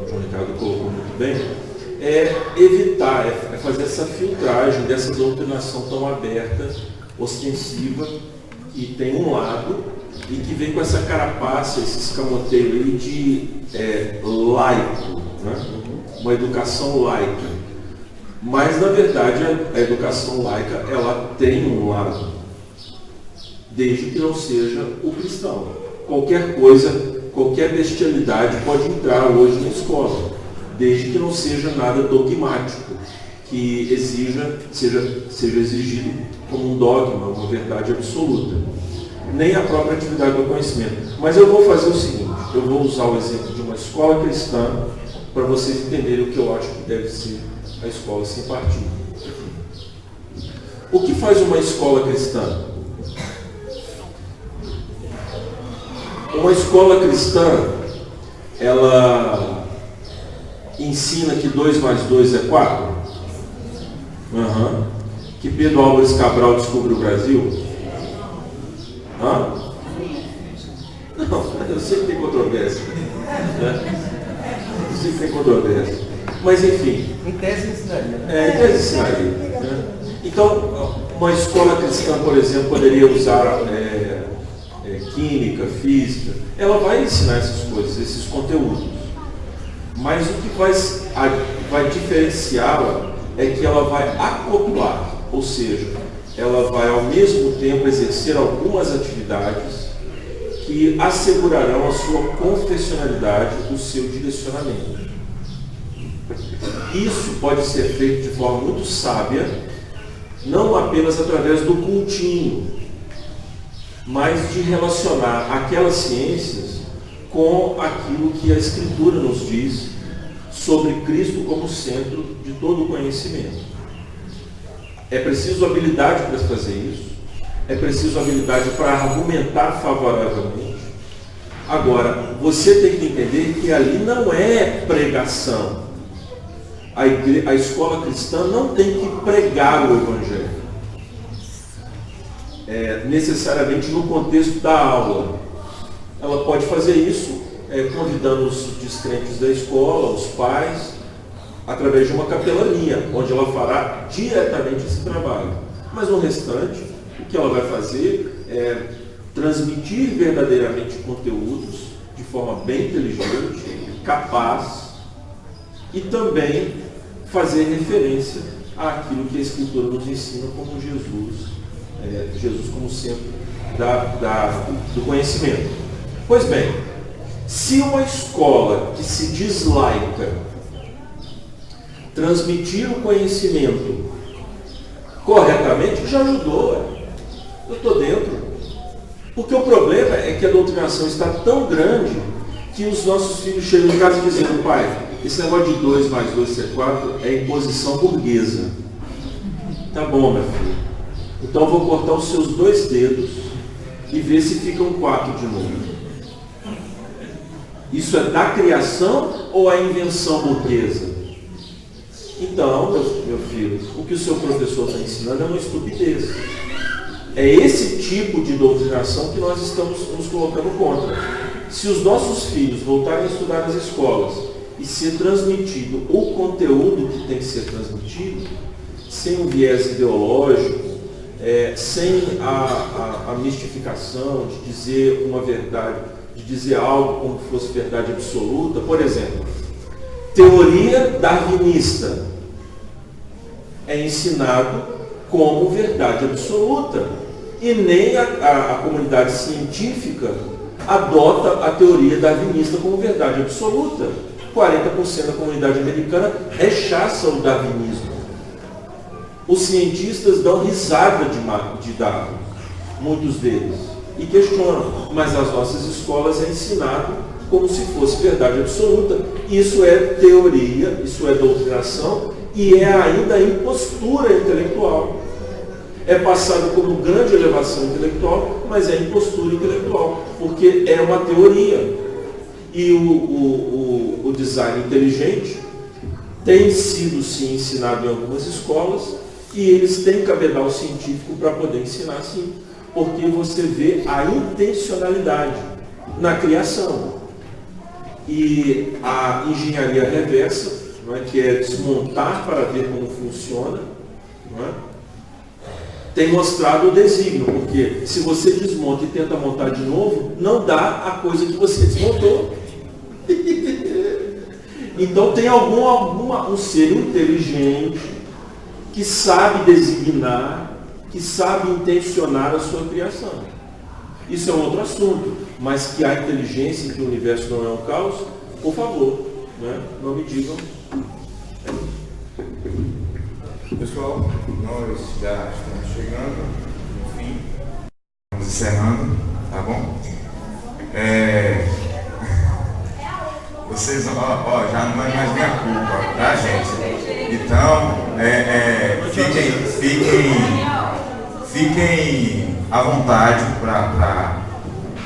João Ricardo colocou muito bem, é evitar, é fazer essa filtragem dessa doutrinação tão aberta, ostensiva, que tem um lado e que vem com essa carapaça, esse escamoteio aí de laico, né? Uma educação laica. Mas, na verdade, a educação laica, ela tem um lado, desde que não seja o cristão. Qualquer coisa, qualquer bestialidade pode entrar hoje na escola, desde que não seja nada dogmático, que seja exigido como um dogma, uma verdade absoluta. Nem a própria atividade do conhecimento. Mas eu vou fazer o seguinte, eu vou usar o exemplo de uma escola cristã para vocês entenderem o que eu acho que deve ser a escola sem partido. O que faz uma escola cristã? Uma escola cristã, ela ensina que 2 mais 2 é 4? Que Pedro Álvares Cabral descobriu o Brasil? Não, eu sei que tem controvérsia. Né? Eu sei que tem controvérsia. Mas enfim. Em tese ensinaria. Em tese ensinaria. Né? Então, uma escola cristã, por exemplo, poderia usar química, física. Ela vai ensinar essas coisas, esses conteúdos. Mas o que vai diferenciá-la é que ela vai acoplar, ou seja, ela vai ao mesmo tempo exercer algumas atividades que assegurarão a sua confessionalidade, o seu direcionamento. Isso pode ser feito de forma muito sábia, não apenas através do cultinho, mas de relacionar aquelas ciências com aquilo que a Escritura nos diz sobre Cristo como centro de todo o conhecimento. É preciso habilidade para fazer isso, é preciso habilidade para argumentar favoravelmente, Agora, você tem que entender que ali não é pregação. A escola cristã não tem que pregar o Evangelho. Necessariamente no contexto da aula. Ela pode fazer isso convidando os descrentes da escola, os pais, através de uma capelania, onde ela fará diretamente esse trabalho. Mas no restante, o que ela vai fazer é transmitir verdadeiramente conteúdos de forma bem inteligente, capaz, e também fazer referência àquilo que a Escritura nos ensina como Jesus como centro do conhecimento. Pois bem, se uma escola que se diz laica transmitir o conhecimento corretamente, já ajudou. Eu estou dentro. Porque o problema é que a doutrinação está tão grande que os nossos filhos chegam em casa dizendo: pai, esse negócio de 2 mais 2 ser 4 é imposição burguesa. Tá bom, meu filho. Então eu vou cortar os seus 2 dedos e ver se ficam 4 de novo. Isso é da criação ou a invenção burguesa? Então, meu filho, o que o seu professor está ensinando é uma estupidez. É esse tipo de doutrinação que nós estamos nos colocando contra. Se os nossos filhos voltarem a estudar nas escolas e ser transmitido o conteúdo que tem que ser transmitido, sem um viés ideológico, sem a mistificação de dizer uma verdade, de dizer algo como se fosse verdade absoluta. Por exemplo, teoria darwinista é ensinado como verdade absoluta, e nem a comunidade científica adota a teoria darwinista como verdade absoluta. 40% da comunidade americana rechaça o darwinismo. Os cientistas dão risada de Darwin, muitos deles, e questionam, mas as nossas escolas é ensinado como se fosse verdade absoluta. Isso é teoria, isso é doutrinação, e é ainda impostura intelectual. É passado como grande elevação intelectual, mas é impostura intelectual, porque é uma teoria. E o design inteligente tem sido sim ensinado em algumas escolas, e eles têm cabedal científico para poder ensinar sim, porque você vê a intencionalidade na criação. E a engenharia reversa, não é, que é desmontar para ver como funciona, não é, tem mostrado o desígnio, porque se você desmonta e tenta montar de novo, não dá a coisa que você desmontou. Então tem um ser inteligente que sabe designar, que sabe intencionar a sua criação. Isso é um outro assunto, mas que a inteligência, que o universo não é um caos, por favor, né? Não me digam. Pessoal, nós já estamos chegando no fim, estamos encerrando, tá bom? Vocês, já não é mais minha culpa, tá, gente? Então, fiquem à vontade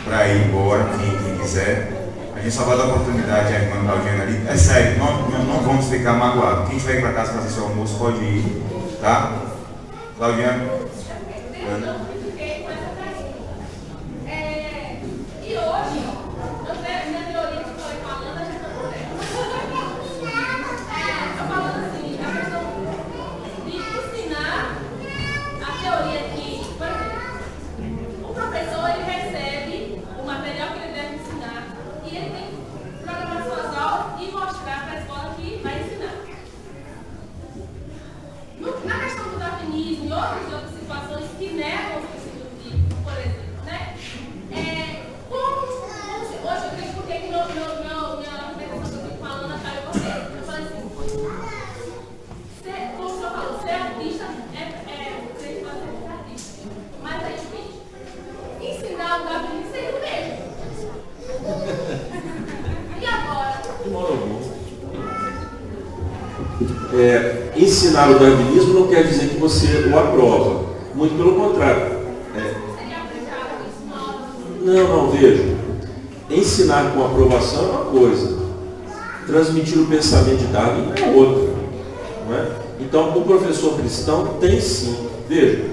para ir embora, quem quiser. A gente só vai dar oportunidade à irmã Claudiana ali. É sério, não vamos ficar magoados. Quem estiver ir para casa fazer seu almoço pode ir, tá? Claudiana? E hoje, minha teoria que eu falei com a Alana já está Estou falando assim, a questão de ensinar a teoria que, por exemplo, o professor ele recebe o material que ele deve ensinar e ele tem que programar suas aulas e mostrar para a escola que vai ensinar. Na questão do darwinismo e outras situações que negam os princípios bíblicos, por exemplo, né? Hoje eu creio porque minha apresentação que eu fico falando caiu com você. Eu falei assim, como o senhor falou, ser artista creio que vai ser artista. Mas é difícil. Ensinar o darwinismo seria o mesmo. E agora? Ensinar o darwinismo não quer dizer que você o aprova. Muito pelo contrário. Seria aplicado isso na hora? Não, veja. ensinar com aprovação é uma coisa, transmitir o pensamento de Darwin é outra. Não é? Então, o professor cristão tem sim, veja,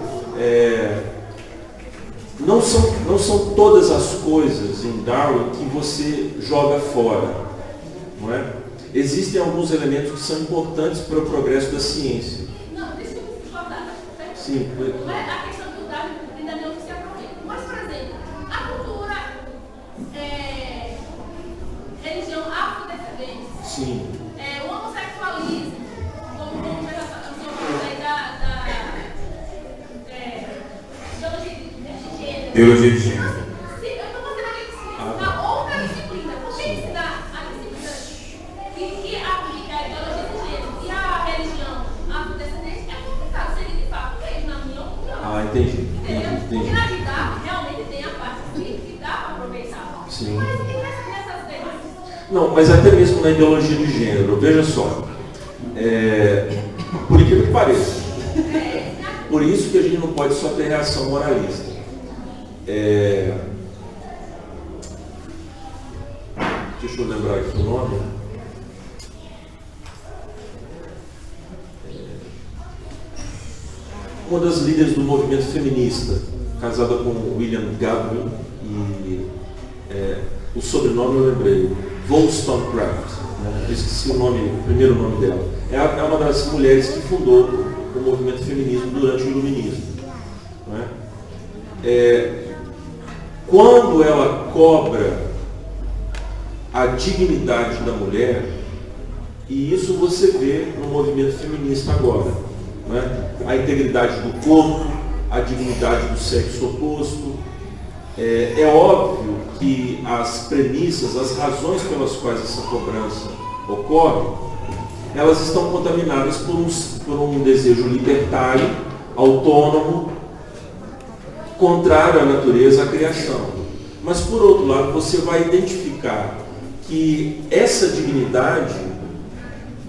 não são todas as coisas em Darwin que você joga fora. Não é? Existem alguns elementos que são importantes para o progresso da ciência. Não, deixa eu discordar. Sim. Não é a questão do Darwin ainda não se aproveita. Mas, por exemplo, a cultura, religião afrodescendente, Sim. O homossexualismo, como ideologia de gênero. Biologia de gênero. Eu estou fazendo aqui uma outra disciplina. Por que ensinar a disciplina que aplica a ideologia de gênero e a religião afrodescendente é complicado? Seria de fato mesmo, na minha opinião. Ah, entendi. Entendeu? Porque Entendi. na didática realmente tem a parte que dá para aproveitar. Sim. Mas e nessas demais? Não, mas até mesmo na ideologia de gênero, veja só. Por incrível que pareça. Por isso que a gente não pode só ter reação moralista. Deixa eu lembrar aqui o nome. Uma das líderes do movimento feminista, casada com William Gabriel, e o sobrenome eu lembrei, Wollstonecraft, né? Eu esqueci o primeiro nome dela. É uma das mulheres que fundou o movimento feminismo durante o iluminismo. Não é? Quando ela cobra a dignidade da mulher, e isso você vê no movimento feminista agora, não é? A integridade do corpo, a dignidade do sexo oposto. É óbvio que as premissas, as razões pelas quais essa cobrança ocorre, elas estão contaminadas por um desejo libertário, autônomo, contrário à natureza, à criação. Mas, por outro lado, você vai identificar que essa dignidade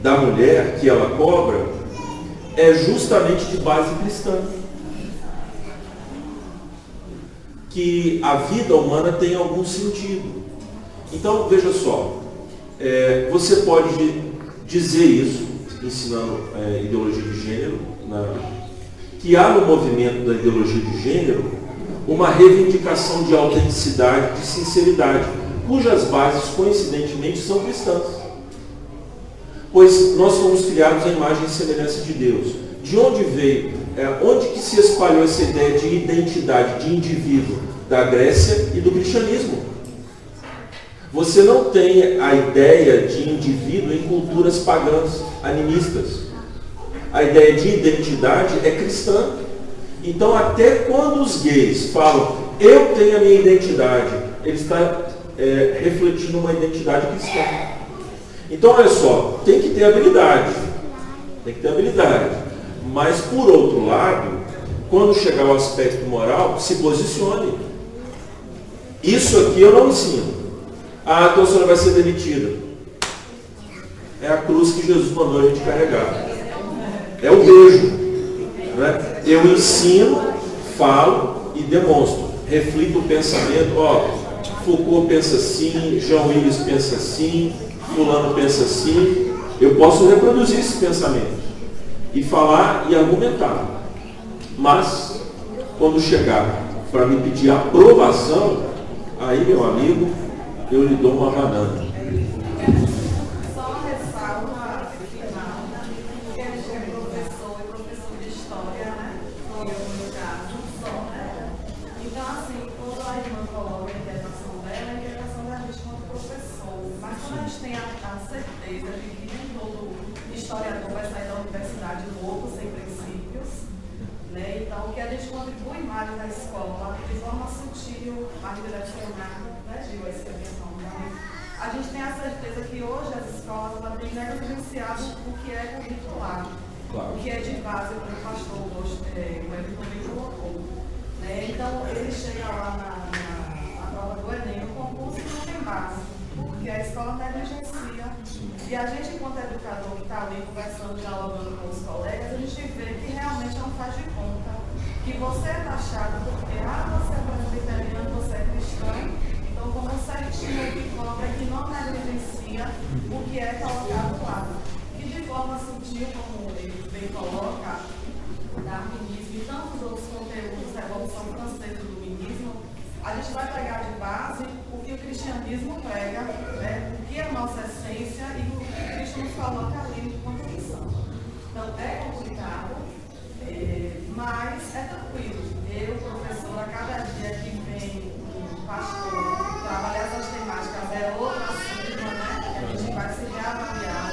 da mulher que ela cobra é justamente de base cristã. Que a vida humana tem algum sentido. Então, veja só, você pode dizer isso, ensinando ideologia de gênero, que há no movimento da ideologia de gênero uma reivindicação de autenticidade, de sinceridade, cujas bases, coincidentemente, são cristãs. Pois nós fomos criados à imagem e semelhança de Deus. De onde veio, onde que se espalhou essa ideia de identidade, de indivíduo? Da Grécia e do cristianismo. Você não tem a ideia de indivíduo em culturas pagãs, animistas. A ideia de identidade é cristã. Então, até quando os gays falam, eu tenho a minha identidade, ele está refletindo uma identidade cristã. Então, olha só, tem que ter habilidade. Tem que ter habilidade. Mas, por outro lado, quando chegar ao aspecto moral, se posicione. Isso aqui eu não ensino. Então a senhora vai ser demitida. É a cruz que Jesus mandou a gente carregar. É o beijo. Né? Eu ensino, falo e demonstro. Reflito o pensamento. Foucault pensa assim, John Willis pensa assim, fulano pensa assim. Eu posso reproduzir esse pensamento e falar e argumentar. Mas, quando chegar para me pedir aprovação, aí, meu amigo, eu lhe dou uma banana. Só ressalva final, que a gente é professor e professor de história, né? Eu, no caso, só, né? Então, assim, quando a irmã coloca a interpretação dela, a interpretação da gente como professor. Mas quando a gente tem a certeza de que nem todo historiador vai sair da universidade louco, sem princípios, né? Então, o que a gente contribui mais na escola, de forma sutil, a direcionada, né, Gil, essa questão, né? A gente tem a certeza que hoje as escolas têm negligenciado o que é curricular, Claro. o que é de base, como o pastor o Wellington também colocou. Né? Então, ele chega lá na prova do Enem, no concurso, e não tem base, porque a escola negligencia. E a gente, enquanto educador que está ali conversando, dialogando com os colegas, a gente vê que realmente não faz de conta que você é taxado porque você é presbiteriano, você é cristão, então como certinho a gente vai pegar de base o que o cristianismo prega, né? O que é a nossa essência e o que Cristo nos coloca ali enquanto missão. Então, é complicado, mas é tranquilo. Eu, professora, cada dia que vem um pastor trabalhar essas temáticas é outra turma, né? A gente vai se reavaliar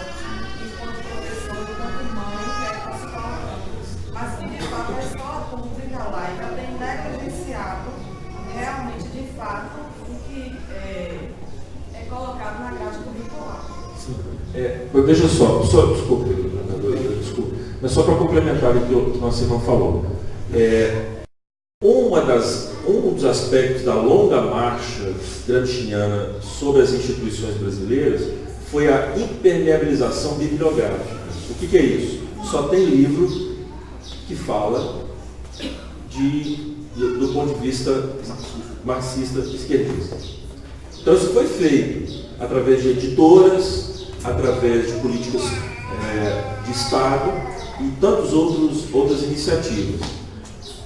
enquanto professor, enquanto mãe, o que é que nós colocamos. Mas que de fato a escola pública laica tem negligenciado realmente, de fato, o que é colocado na grade curricular. Deixa só, desculpe, mas só para complementar o que nossa irmã falou. Um dos aspectos da longa marcha gramsciana sobre as instituições brasileiras foi a impermeabilização bibliográfica. O que é isso? Só tem livro que fala do ponto de vista marxista esquerdista. Então isso foi feito através de editoras, através de políticas de Estado e tantas outras iniciativas.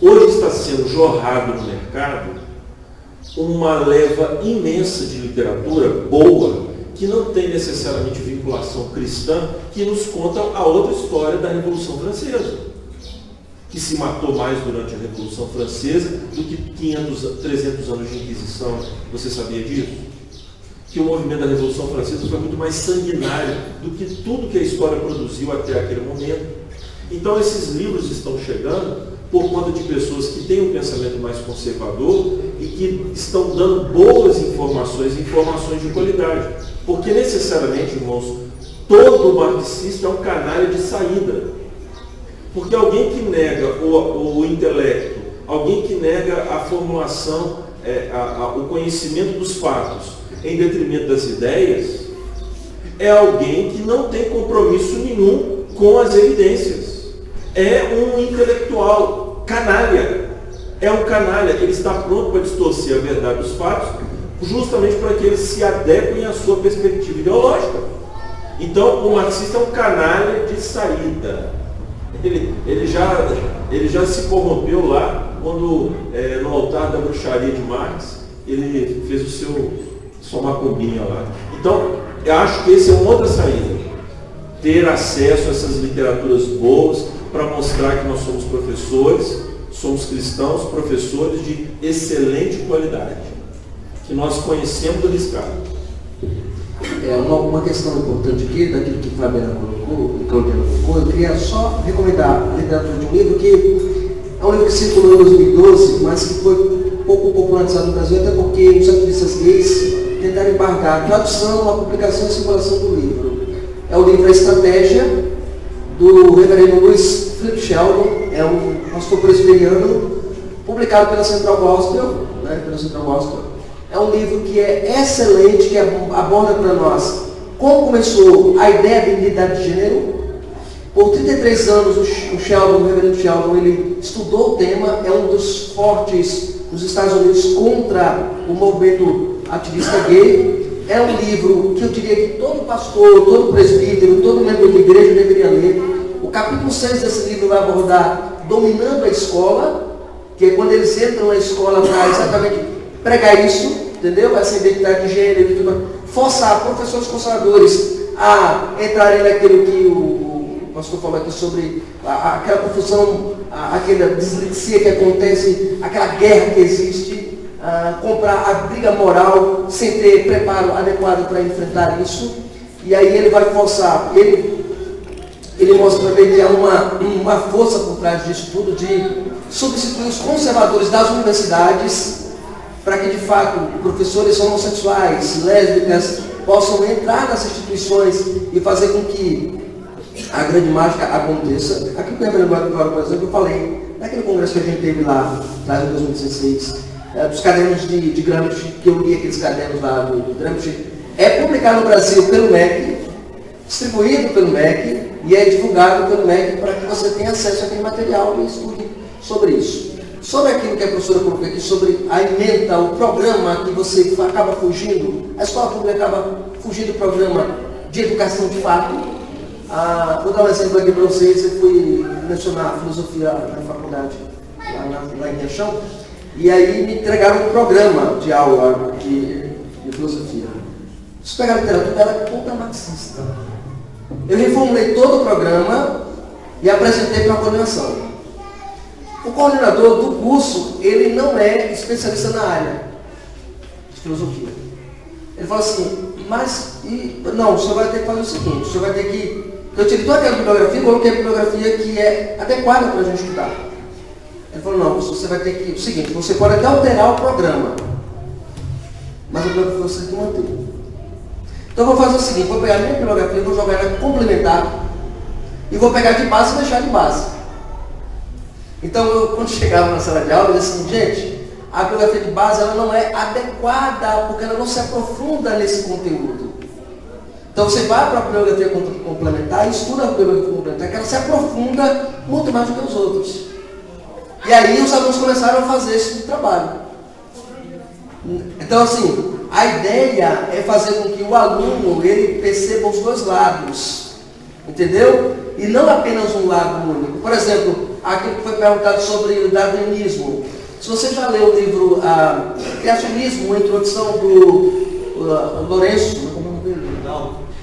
Hoje está sendo jorrado no mercado uma leva imensa de literatura boa, que não tem necessariamente vinculação cristã, que nos conta a outra história da Revolução Francesa, que se matou mais durante a Revolução Francesa do que 300 anos de Inquisição. Você sabia disso? Que o movimento da Revolução Francesa foi muito mais sanguinário do que tudo que a história produziu até aquele momento. Então esses livros estão chegando por conta de pessoas que têm um pensamento mais conservador e que estão dando boas informações de qualidade. Porque necessariamente, irmãos, todo marxista é um canalha de saída. Porque alguém que nega o intelecto, alguém que nega a formulação, o conhecimento dos fatos em detrimento das ideias, é alguém que não tem compromisso nenhum com as evidências. É um intelectual canalha. É um canalha. Ele está pronto para distorcer a verdade dos fatos, justamente para que eles se adequem à sua perspectiva ideológica. Então, o marxista é um canalha de saída. Ele já se corrompeu lá, quando no altar da bruxaria de Marx, ele fez sua macumbinha lá. Então, eu acho que essa é uma outra saída. Ter acesso a essas literaturas boas, para mostrar que nós somos professores, somos cristãos, professores de excelente qualidade, que nós conhecemos do riscado. Uma questão importante aqui, daquilo que a Fabiana colocou, eu queria só recomendar a literatura de um livro que é um livro que circulou em 2012, mas que foi pouco popularizado no Brasil, até porque os ativistas gays tentaram embargar a tradução, a publicação e a circulação do livro. É o livro A Estratégia, do reverendo Louis Philip Sheldon, é um pastor presbiteriano, publicado pela Central Gospel, É um livro que é excelente, que aborda para nós como começou a ideia de identidade de gênero. Por 33 anos, o reverendo Sheldon, ele estudou o tema, é um dos fortes nos Estados Unidos contra o movimento ativista gay. É um livro que eu diria que todo pastor, todo presbítero, todo membro de igreja deveria ler. O capítulo 6 desse livro vai abordar dominando a escola, que é quando eles entram na escola para exatamente pregar isso, entendeu? Essa identidade de gênero e tudo, forçar professores conservadores a entrarem naquilo que o pastor falou aqui sobre aquela confusão, aquela dislexia que acontece, aquela guerra que existe, comprar a briga moral sem ter preparo adequado para enfrentar isso. E aí ele vai forçar, ele mostra também que há uma força por trás disso tudo de substituir os conservadores das universidades para que de fato professores homossexuais, lésbicas possam entrar nas instituições e fazer com que a grande mágica aconteça. Aqui no Reverendo Guarda, por exemplo, eu falei naquele congresso que a gente teve lá atrás em 2016, dos cadernos de Gramsci, que eu li aqueles cadernos lá do Gramsci, é publicado no Brasil pelo MEC, distribuído pelo MEC e é divulgado pelo MEC para que você tenha acesso àquele material e estude sobre isso. Sobre aquilo que a professora colocou aqui, sobre a ementa, o programa que você acaba fugindo, a escola pública acaba fugindo do programa de educação de fato. Vou dar um exemplo aqui para vocês. Eu fui mencionar a filosofia na faculdade, lá em Riachão, E aí me entregaram um programa de aula de filosofia. Se pegar a literatura, ela é toda marxista. Eu reformulei todo o programa e apresentei para a coordenação. O coordenador do curso, ele não é especialista na área de filosofia. Ele falou assim, não, o senhor vai ter que fazer o seguinte, o senhor vai ter que... Eu tirei toda aquela bibliografia e coloquei a bibliografia que é adequada para a gente estudar. Ele falou, não, você vai ter que... O seguinte, você pode até alterar o programa, mas a bibliografia você tem que manter. Então eu vou fazer o seguinte, vou pegar a minha bibliografia, vou jogar ela complementar e vou pegar de base e deixar de base. Então eu, quando chegava na sala de aula, eu disse assim, gente, a bibliografia de base ela não é adequada, porque ela não se aprofunda nesse conteúdo. Então você vai para a bibliografia complementar e estuda a bibliografia complementar, que ela se aprofunda muito mais do que os outros. E aí os alunos começaram a fazer esse tipo de trabalho. Então assim, a ideia é fazer com que o aluno ele perceba os dois lados, entendeu? E não apenas um lado único. Por exemplo, aquilo que foi perguntado sobre o darwinismo. Se você já leu o livro Criacionismo, uma introdução do Lourenço,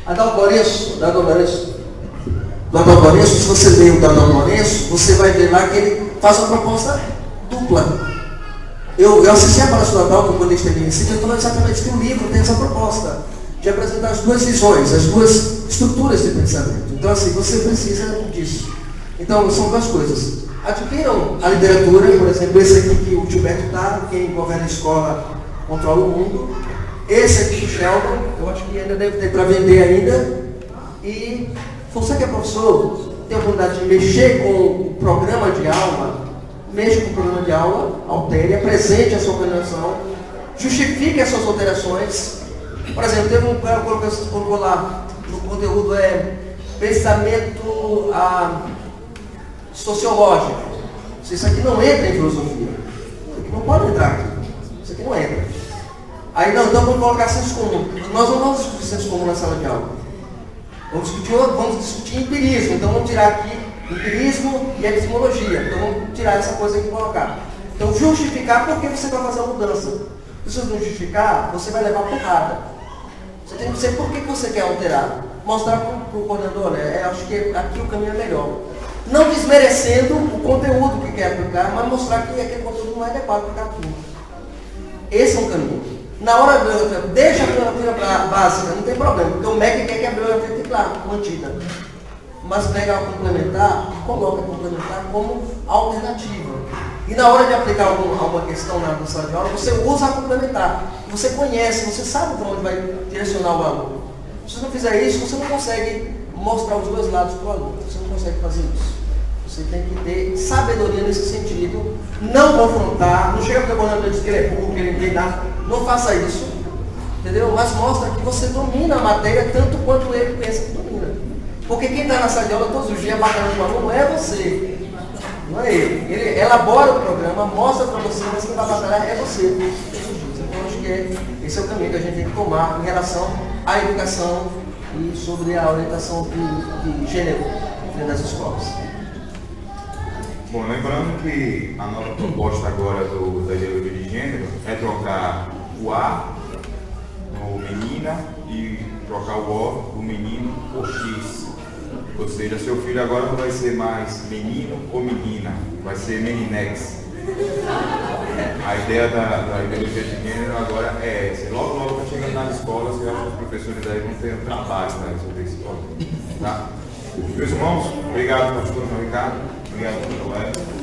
Adalto Lourenço, se você lê o Adalto Lourenço, você vai ver lá que ele faz uma proposta dupla. Eu assisti a palestra do Adalto quando ele esteve em Recife, ele falou exatamente que o livro tem essa proposta de apresentar as duas visões, as duas estruturas de pensamento. Então assim, você precisa disso. Então são duas coisas. Adquiram a literatura, por exemplo, esse aqui que o Gilberto está, quem governa a escola controla o mundo. Esse aqui do Sheldon, eu acho que ainda deve ter para vender ainda. E você que é professor, tem a oportunidade de mexer com o programa de aula, mexa com o programa de aula, altere, apresente a sua coordenação, justifique as suas alterações. Por exemplo, teve um cara que colocou lá, no conteúdo pensamento sociológico. Isso aqui não entra em filosofia. Isso aqui não pode entrar aqui. Isso aqui não entra. Aí não, então vamos colocar senso comum. Nós não vamos discutir senso comum na sala de aula. Vamos discutir empirismo. Então vamos tirar aqui empirismo e epistemologia. Então vamos tirar essa coisa aqui e colocar. Então justificar por que você vai fazer a mudança. Se você não justificar, você vai levar porrada. Você tem que dizer por que você quer alterar. Mostrar para o coordenador, acho que aqui o caminho é melhor. Não desmerecendo o conteúdo que quer aplicar, mas mostrar que aquele conteúdo não é adequado para cada turma. Esse é um caminho. Na hora deixa a bibliografia básica, não tem problema, porque o MEC quer que a bibliografia fique lá, mantida. Mas pega a complementar, coloca a complementar como alternativa. E na hora de aplicar alguma questão na sala de aula, você usa a complementar. Você conhece, você sabe para onde vai direcionar o aluno. Se você não fizer isso, você não consegue mostrar os dois lados para o aluno. Você não consegue fazer isso. Você tem que ter sabedoria nesse sentido, não confrontar, não chega para o coordenador e diz que ele é burro, que ele não tem nada. Não faça isso, entendeu? Mas mostra que você domina a matéria tanto quanto ele pensa que domina. Porque quem está na sala de aula todos os dias batendo com o aluno não é você, não é ele. Ele elabora o programa, mostra para você, mas quem vai batalhar é você. Então acho que esse é o caminho que a gente tem que tomar em relação à educação e sobre a orientação de gênero dentro das escolas. Bom, lembrando que a nova proposta agora da ideologia de gênero é trocar o A no menina e trocar o O do menino por X. Ou seja, seu filho agora não vai ser mais menino ou menina, vai ser meninex. A ideia da ideologia de gênero agora é essa. Logo está chegando nas escolas e eu acho que os professores aí vão ter um trabalho sobre esse problema. Tá? Meus irmãos, obrigado, pastor Ricardo. Obrigado, pastor Léo.